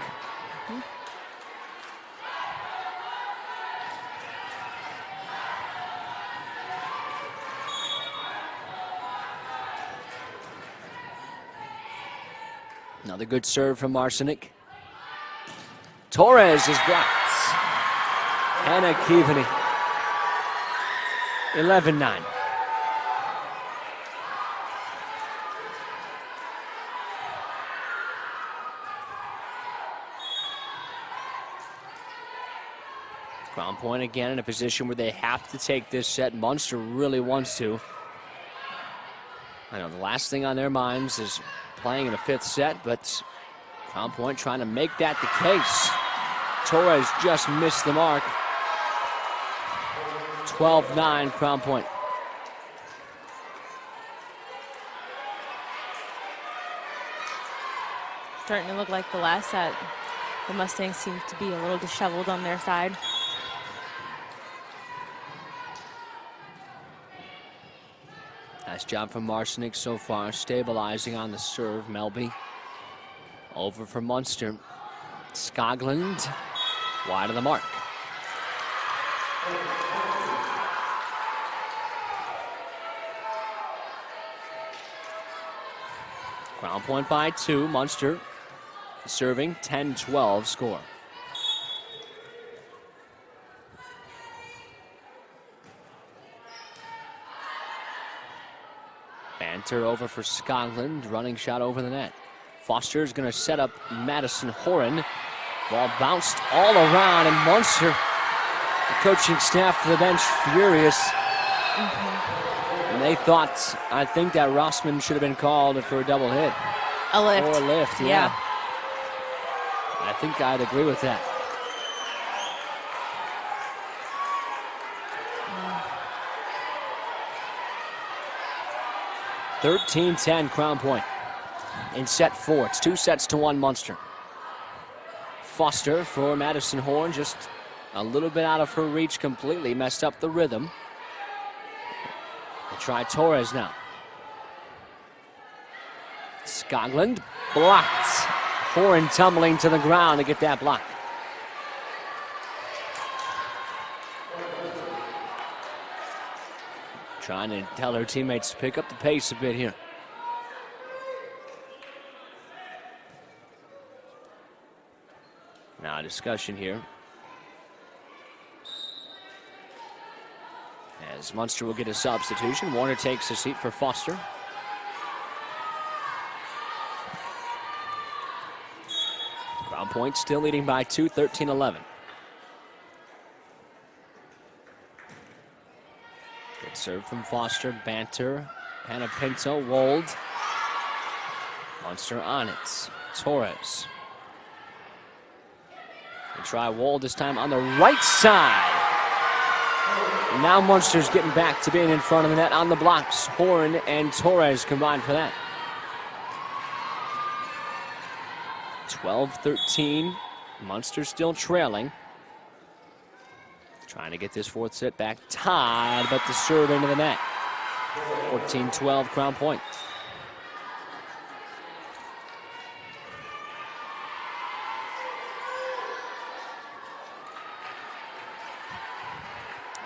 Another good serve from Marcinick. Torres is blocked. Hannah Keaveney. 11-9. Crown Point again in a position where they have to take this set. Munster really wants to. I know the last thing on their minds is playing in a 5th set, but Crown Point trying to make that the case. Torres just missed the mark. 12-9 Crown Point. Starting to look like the last set. The Mustangs seem to be a little disheveled on their side. Nice job from Marcinick so far, stabilizing on the serve. Melby over for Munster. Skoglund wide of the mark. Crown Point by 2. Munster serving 10-12 score. Banter over for Skoglund, running shot over the net. Foster is going to set up Madison Horan. Ball bounced all around, and Munster, the coaching staff to the bench, furious. And they thought, I think that Rossman should have been called for a double hit. A lift. Or a lift, yeah. I think I'd agree with that. Mm. 13-10 Crown Point in set 4. It's 2-1 Munster. Foster for Madison Horn, just a little bit out of her reach completely, messed up the rhythm. They try Torres now. Skoglund blocked. Horan tumbling to the ground to get that block. Trying to tell her teammates to pick up the pace a bit here. Now a discussion here. As Munster will get a substitution. Warner takes a seat for Foster. Crown Point still leading by 2, 13-11. Good serve from Foster. Banter. Hannah Pinto. Wold. Munster on it. Torres. They try Wold this time on the right side. Now Munster's getting back to being in front of the net on the blocks. Horn and Torres combined for that. 12-13. Munster still trailing. Trying to get this 4th set back tied, but the serve into the net. 14-12 Crown Point.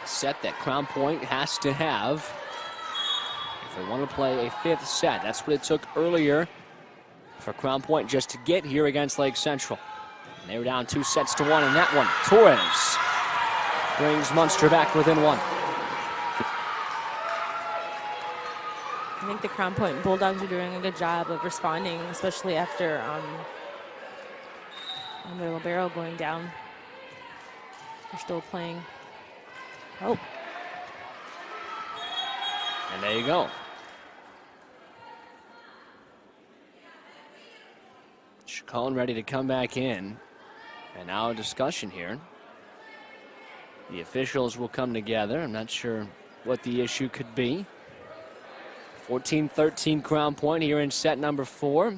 Set that Crown Point has to have if they want to play a 5th set. That's what it took earlier for Crown Point just to get here against Lake Central. And they were down 2-1 in that one. Torres brings Munster back within 1. I think the Crown Point Bulldogs are doing a good job of responding, especially after their libero going down. They're still playing. Oh. And there you go. Chacon ready to come back in. And now a discussion here. The officials will come together. I'm not sure what the issue could be. 14-13 Crown Point here in set number 4.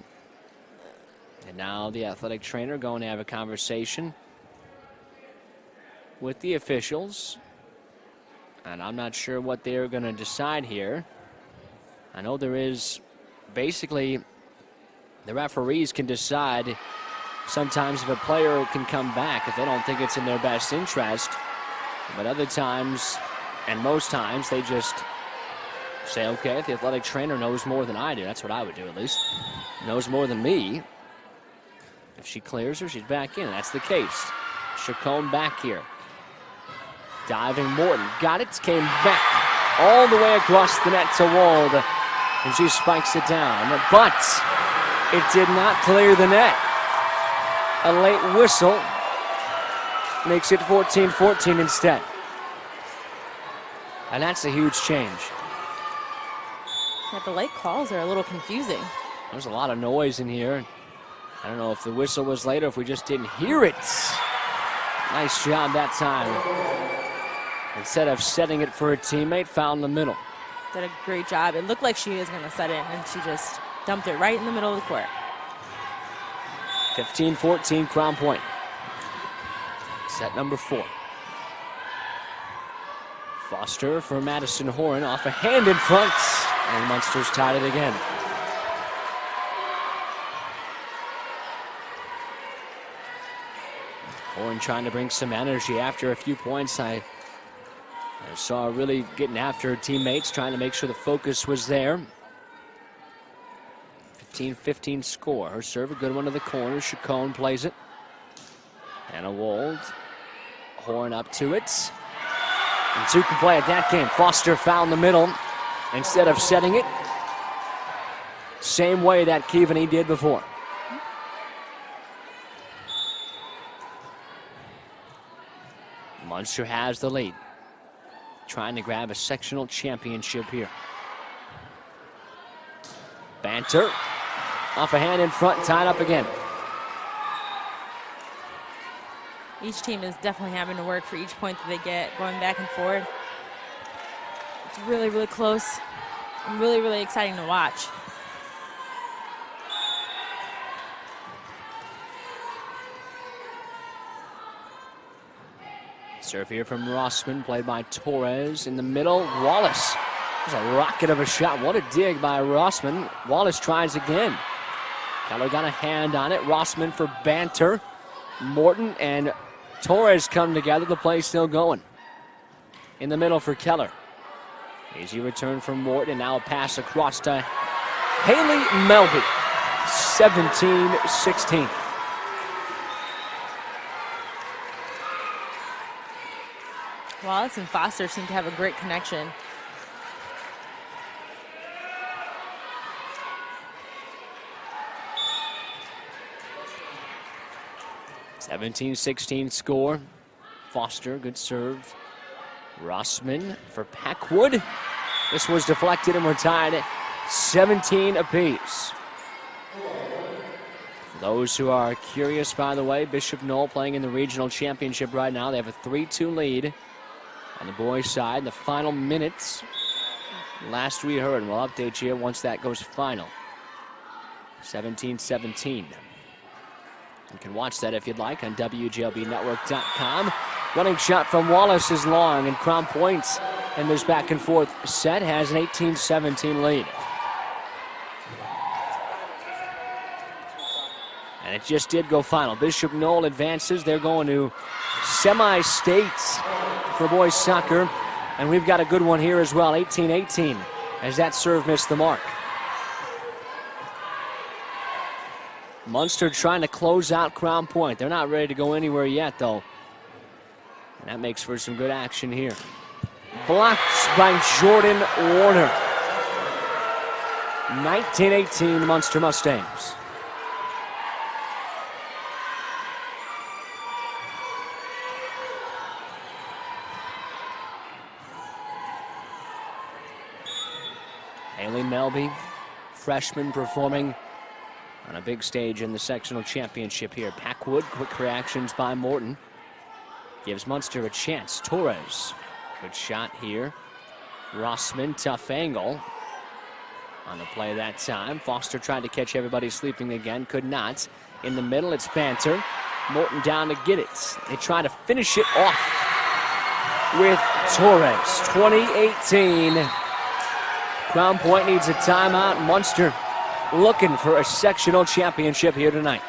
And now the athletic trainer going to have a conversation with the officials. And I'm not sure what they're going to decide here. I know there is basically The referees can decide sometimes if a player can come back if they don't think it's in their best interest. But other times, and most times, they just say, okay, if the athletic trainer knows more than I do, that's what I would do at least, knows more than me. If she clears her, she's back in. That's the case. Chacon back here. Diving Morton. Got it. Came back all the way across the net to Wald. And she spikes it down. But it did not clear the net. A late whistle makes it 14-14 instead. And that's a huge change. Yeah, the late calls are a little confusing. There's a lot of noise in here. I don't know if the whistle was late or if we just didn't hear it. Nice job that time. Instead of setting it for a teammate, found the middle. Did a great job. It looked like she was going to set it, and she just dumped it right in the middle of the court. 15-14 Crown Point. Set number 4. Foster for Madison Horn off a hand in front. And Munster's tied it again. Horn trying to bring some energy after a few points. I saw her really getting after her teammates, trying to make sure the focus was there. 15-15 score. Her serve, a good one to the corner. Chacon plays it. Anna Wold. Horn up to it. And 2 can play at that game. Foster found the middle instead of setting it. Same way that Keaveney did before. Munster has the lead. Trying to grab a sectional championship here. Banter. Off a hand in front, tied up again. Each team is definitely having to work for each point that they get, going back and forth. It's really, really close and really, really exciting to watch. Serve here from Rossman, played by Torres in the middle. Wallace. There's a rocket of a shot. What a dig by Rossman. Wallace tries again. Keller got a hand on it. Rossman for Banter. Morton and Torres come together. The play still going. In the middle for Keller. Easy return from Morton, and now a pass across to Haley Melby. 17-16. Wallace and Foster seem to have a great connection. (17-16) score. Foster, good serve. Rossman for Packwood. This was deflected and we're tied at 17 apiece. For those who are curious, by the way, Bishop Knoll playing in the regional championship right now. They have a 3-2 lead on the boys' side. The final minutes, last we heard, and we'll update you once that goes final. 17-17. You can watch that if you'd like on WGLBnetwork.com. Running shot from Wallace is long, and Crown Point in this back and forth set has an 18-17 lead. And it just did go final. Bishop Knoll advances. They're going to semi-states for boys soccer. And we've got a good one here as well, 18-18, as that serve missed the mark. Munster trying to close out Crown Point. They're not ready to go anywhere yet, though. And that makes for some good action here. Blocked by Jordan Warner. 19-18, Munster Mustangs. Haley Melby, freshman, performing on a big stage in the sectional championship here. Packwood, quick reactions by Morton. Gives Munster a chance. Torres, good shot here. Rossman, tough angle on the play that time. Foster tried to catch everybody sleeping again, could not. In the middle, it's Banter. Morton down to get it. They try to finish it off with Torres. 20-18. Crown Point needs a timeout. Munster looking for a sectional championship here tonight.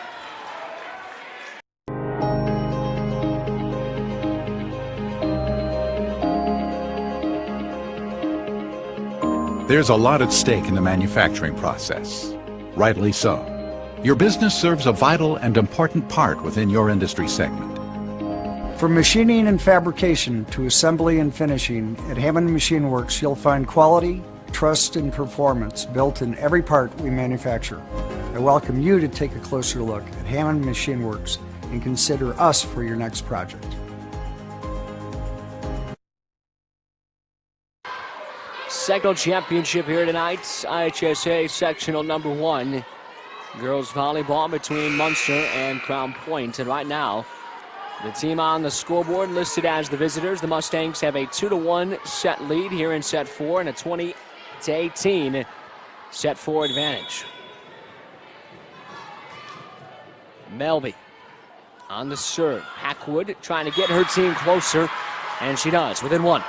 There's a lot at stake in the manufacturing process. Rightly so. Your business serves a vital and important part within your industry segment. From machining and fabrication to assembly and finishing, at Hammond Machine Works you'll find quality, trust, and performance built in every part we manufacture. I welcome you to take a closer look at Hammond Machine Works and consider us for your next project. Sectional championship here tonight. IHSA sectional number 1. Girls volleyball between Munster and Crown Point. And right now, the team on the scoreboard listed as the visitors. The Mustangs have a 2-1 set lead here in set 4 and a 20-18 set 4 advantage. Melby on the serve. Hackwood trying to get her team closer, and she does, within 1.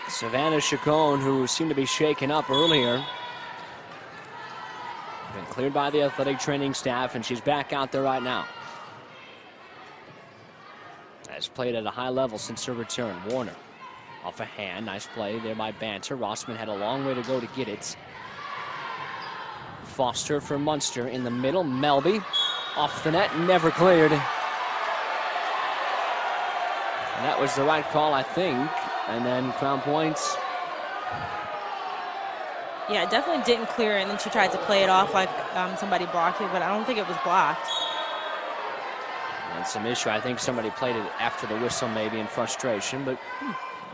Savannah Chacon, who seemed to be shaken up earlier, been cleared by the athletic training staff, and she's back out there right now. Has played at a high level since her return. Warner off a hand. Nice play there by Banter. Rossman had a long way to go to get it. Foster for Munster in the middle. Melby off the net, never cleared. And that was the right call, I think. And then Crown Point's. Yeah, it definitely didn't clear, and then she tried to play it off like somebody blocked it, but I don't think it was blocked. And some issue. I think somebody played it after the whistle maybe in frustration, but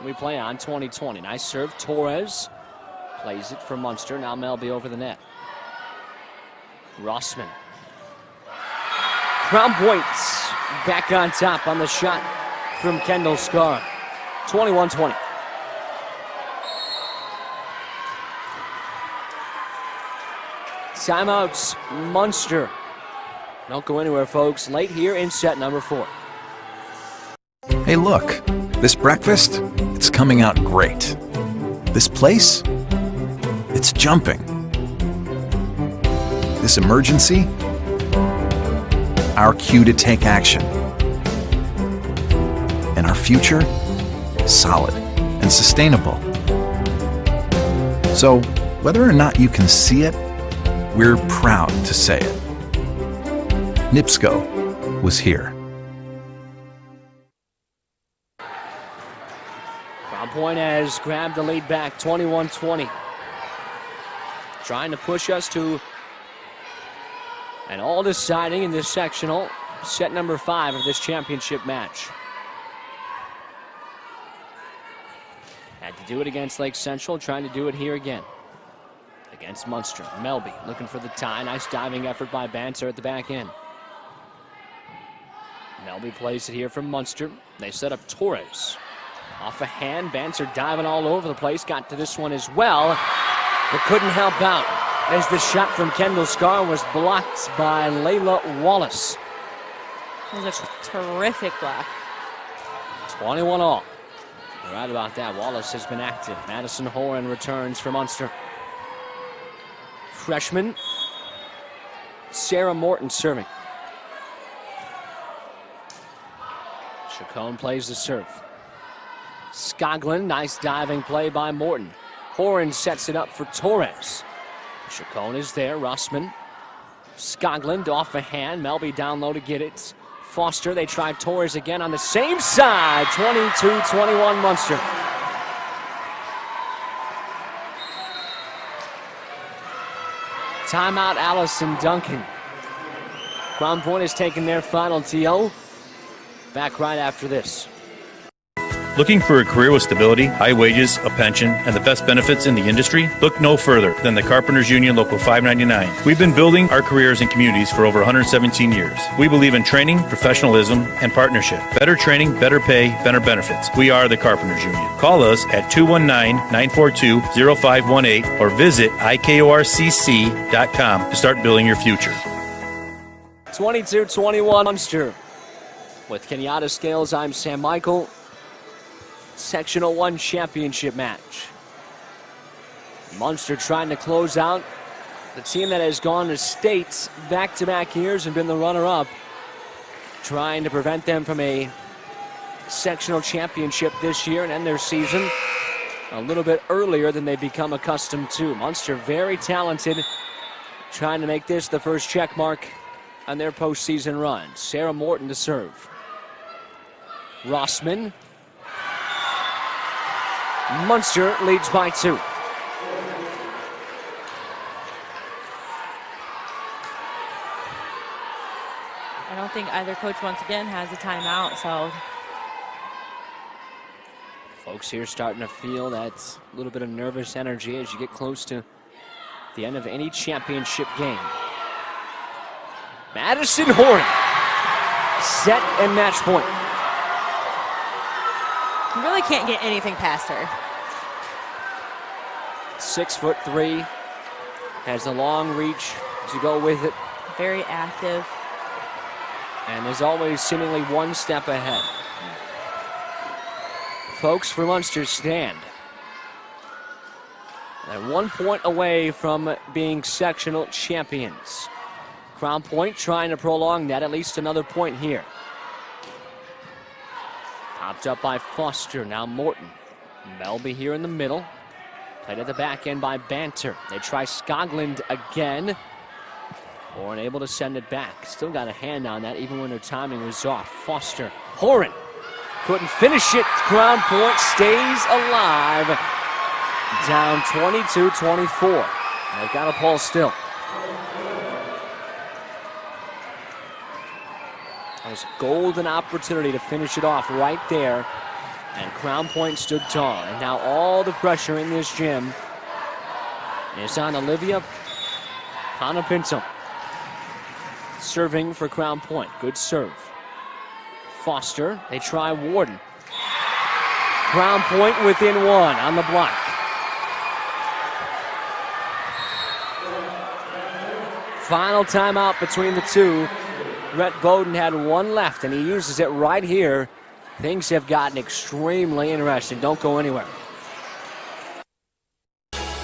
we play on 20-20. Nice serve. Torres plays it for Munster. Now Melby over the net. Rossman. Crown Point's back on top on the shot from Kendall Scar. 21-20. Timeouts, Munster. Don't go anywhere, folks. Late here in set number 4. Hey, look. This breakfast, it's coming out great. This place, it's jumping. This emergency, our cue to take action. And our future, solid and sustainable. So, whether or not you can see it, we're proud to say it. NIPSCO was here. Crown Point has grabbed the lead back, 21-20. Trying to push us to an all-deciding in this sectional, set number 5 of this championship match. Had to do it against Lake Central, trying to do it here again. Against Munster. Melby looking for the tie. Nice diving effort by Banter at the back end. Melby plays it here from Munster. They set up Torres. Off a hand, Banter diving all over the place. Got to this one as well, but couldn't help out as the shot from Kendall Scar was blocked by Layla Wallace. It was a terrific block. 21 all. You're right about that. Wallace has been active. Madison Horan returns for Munster. Freshman Sarah Morton serving. Chacon plays the serve. Skoglund, nice diving play by Morton. Horan sets it up for Torres. Chacon is there. Rossman. Skoglund off a hand. Melby down low to get it. Foster, they try Torres again on the same side. 22-21 Munster. Timeout, Allison Duncan. Crown Point has taken their final TO. Back right after this. Looking for a career with stability, high wages, a pension, and the best benefits in the industry? Look no further than the Carpenters Union Local 599. We've been building our careers and communities for over 117 years. We believe in training, professionalism, and partnership. Better training, better pay, better benefits. We are the Carpenters Union. Call us at 219-942-0518 or visit ikorcc.com to start building your future. 22-21 Munster. With Kenyatta Scales, I'm Sam Michael. Sectional 1 championship match. Munster trying to close out the team that has gone to state back-to-back years and been the runner-up, trying to prevent them from a sectional championship this year and end their season a little bit earlier than they've become accustomed to. Munster very talented, trying to make this the first check mark on their postseason run. Sarah Morton to serve. Rossman. Munster leads by 2. I don't think either coach once again has a timeout, so. Folks here starting to feel that little bit of nervous energy as you get close to the end of any championship game. Madison Horn, set and match point. You really can't get anything past her. 6'3", has a long reach to go with it. Very active. And is always seemingly one step ahead. Folks, for Munster stand at 1 point away from being sectional champions. Crown Point trying to prolong that, at least another point here. Popped up by Foster, now Morton. Melby here in the middle. Played at the back end by Banter. They try Skoglund again. Horan able to send it back. Still got a hand on that even when their timing was off. Foster, Horan couldn't finish it. Crown Point stays alive. Down 22-24. They've got a pole still. That was a golden opportunity to finish it off right there. And Crown Point stood tall. And now all the pressure in this gym is on Olivia Panapinto. Serving for Crown Point. Good serve. Foster, they try Warden. Crown Point within 1 on the block. Final timeout between the two. Rhett Bowden had 1 left, and he uses it right here. Things have gotten extremely interesting. Don't go anywhere.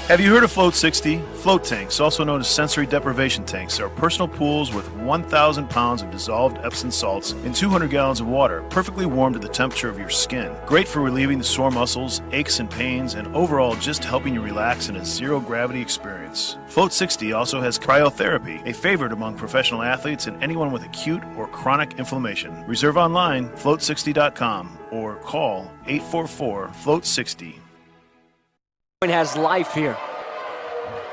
Have you heard of Float 60? Float tanks, also known as sensory deprivation tanks, are personal pools with 1,000 pounds of dissolved Epsom salts in 200 gallons of water, perfectly warm to the temperature of your skin. Great for relieving the sore muscles, aches and pains, and overall just helping you relax in a zero-gravity experience. Float 60 also has cryotherapy, a favorite among professional athletes and anyone with acute or chronic inflammation. Reserve online, float60.com, or call 844-FLOAT60. Has life here.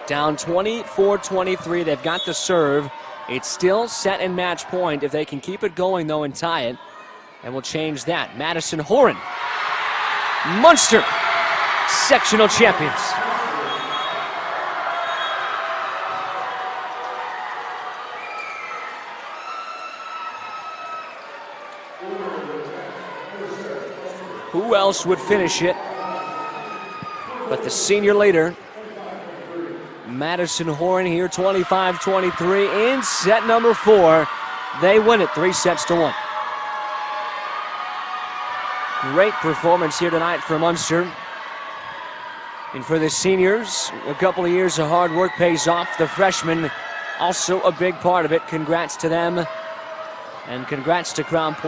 Down 24-23. They've got the serve. It's still set and match point. If they can keep it going, though, and tie it, and we'll change that. Madison Horan. Munster, sectional champions. Who else would finish it but the senior leader, Madison Horan here, 25-23 in set number 4. They win it 3-1. Great performance here tonight for Munster. And for the seniors, a couple of years of hard work pays off. The freshmen, also a big part of it. Congrats to them, and congrats to Crown Point.